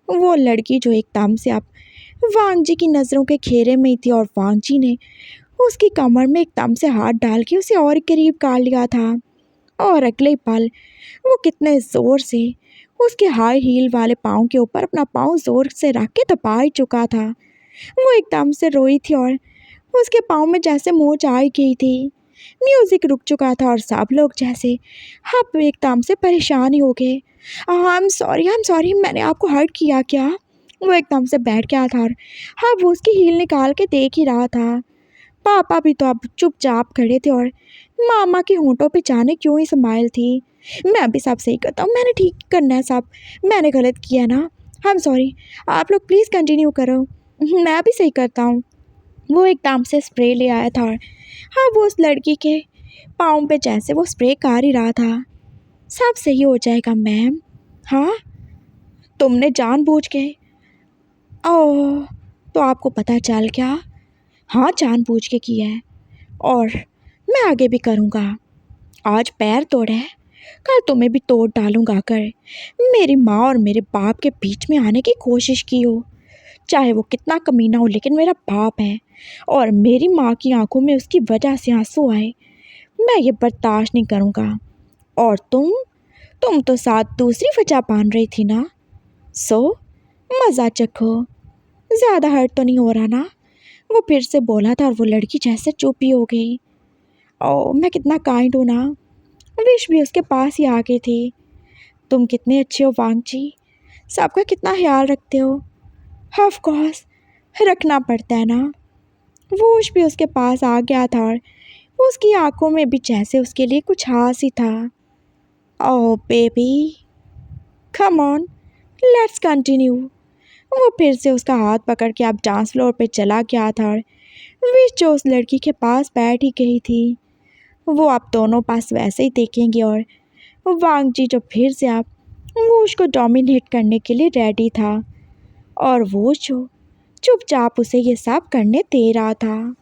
वो लड़की जो एकदम से अब वांग जी की नज़रों के घेरे में ही थी, और वांग जी ने उसकी कमर में एकदम से हाथ डाल के उसे और करीब कर लिया था। और अगले पल वो कितने ज़ोर से उसके हाई हील वाले पाँव के ऊपर अपना पाँव ज़ोर से रख के दबा ही चुका था। वो एकदम से रोई थी और उसके पाँव में जैसे मोच आ ही गई थी। म्यूज़िक रुक चुका था और सब लोग जैसे अब एकदम से परेशान ही हो गए। आई एम सॉरी, मैंने आपको हर्ट किया क्या? वो एकदम से बैठ गया था और अब वो उसकी हील निकाल के देख ही रहा था। पापा भी तो अब चुपचाप खड़े थे और मामा के होंठों पे जाने क्यों ही स्माइल थी। मैं भी सब सही करता हूँ, मैंने ठीक करना है सब, मैंने गलत किया ना। आई एम सॉरी, आप लोग प्लीज़ कंटिन्यू करो, मैं भी सही करता हूँ। वो एकदम से स्प्रे ले आया था और हाँ, वो उस लड़की के पाँव पे जैसे वो स्प्रे कर ही रहा था। सब सही हो जाएगा मैम। हाँ, तुमने जानबूझ के? ओह, तो आपको पता चल गया? हाँ, जानबूझ के किया है और मैं आगे भी करूँगा। आज पैर तोड़ा है, कल तुम्हें भी तोड़ डालूँगा कर मेरी माँ और मेरे बाप के बीच में आने की कोशिश की हो। चाहे वो कितना कमीना हो लेकिन मेरा बाप है और मेरी माँ की आंखों में उसकी वजह से आंसू आए, मैं ये बर्दाश्त नहीं करूँगा। और तुम तो साथ दूसरी वजह बांध रही थी ना, सो मज़ा चखो। ज़्यादा हर्ट तो नहीं हो रहा ना? वो फिर से बोला था और वो लड़की जैसे चुप ही हो गई। ओ मैं कितना काइंड हूँ ना। विश भी उसके पास ही आ गई थी। तुम कितने अच्छे हो वांग जी, सबका कितना ख्याल रखते हो। ऑफ कोर्स रखना पड़ता है ना। वोश भी उसके पास आ गया था और उसकी आंखों में भी जैसे उसके लिए कुछ खास ही था। ओह baby, come on, let's continue. वो फिर से उसका हाथ पकड़ के अब डांस फ्लोर पे चला गया था और विश जो उस लड़की के पास बैठ ही गई थी, वो आप दोनों पास वैसे ही देखेंगे। और वांग जी जो फिर से आप वो उसको डोमिनेट करने के लिए रेडी था और वो जो चुपचाप उसे ये सब करने दे रहा था।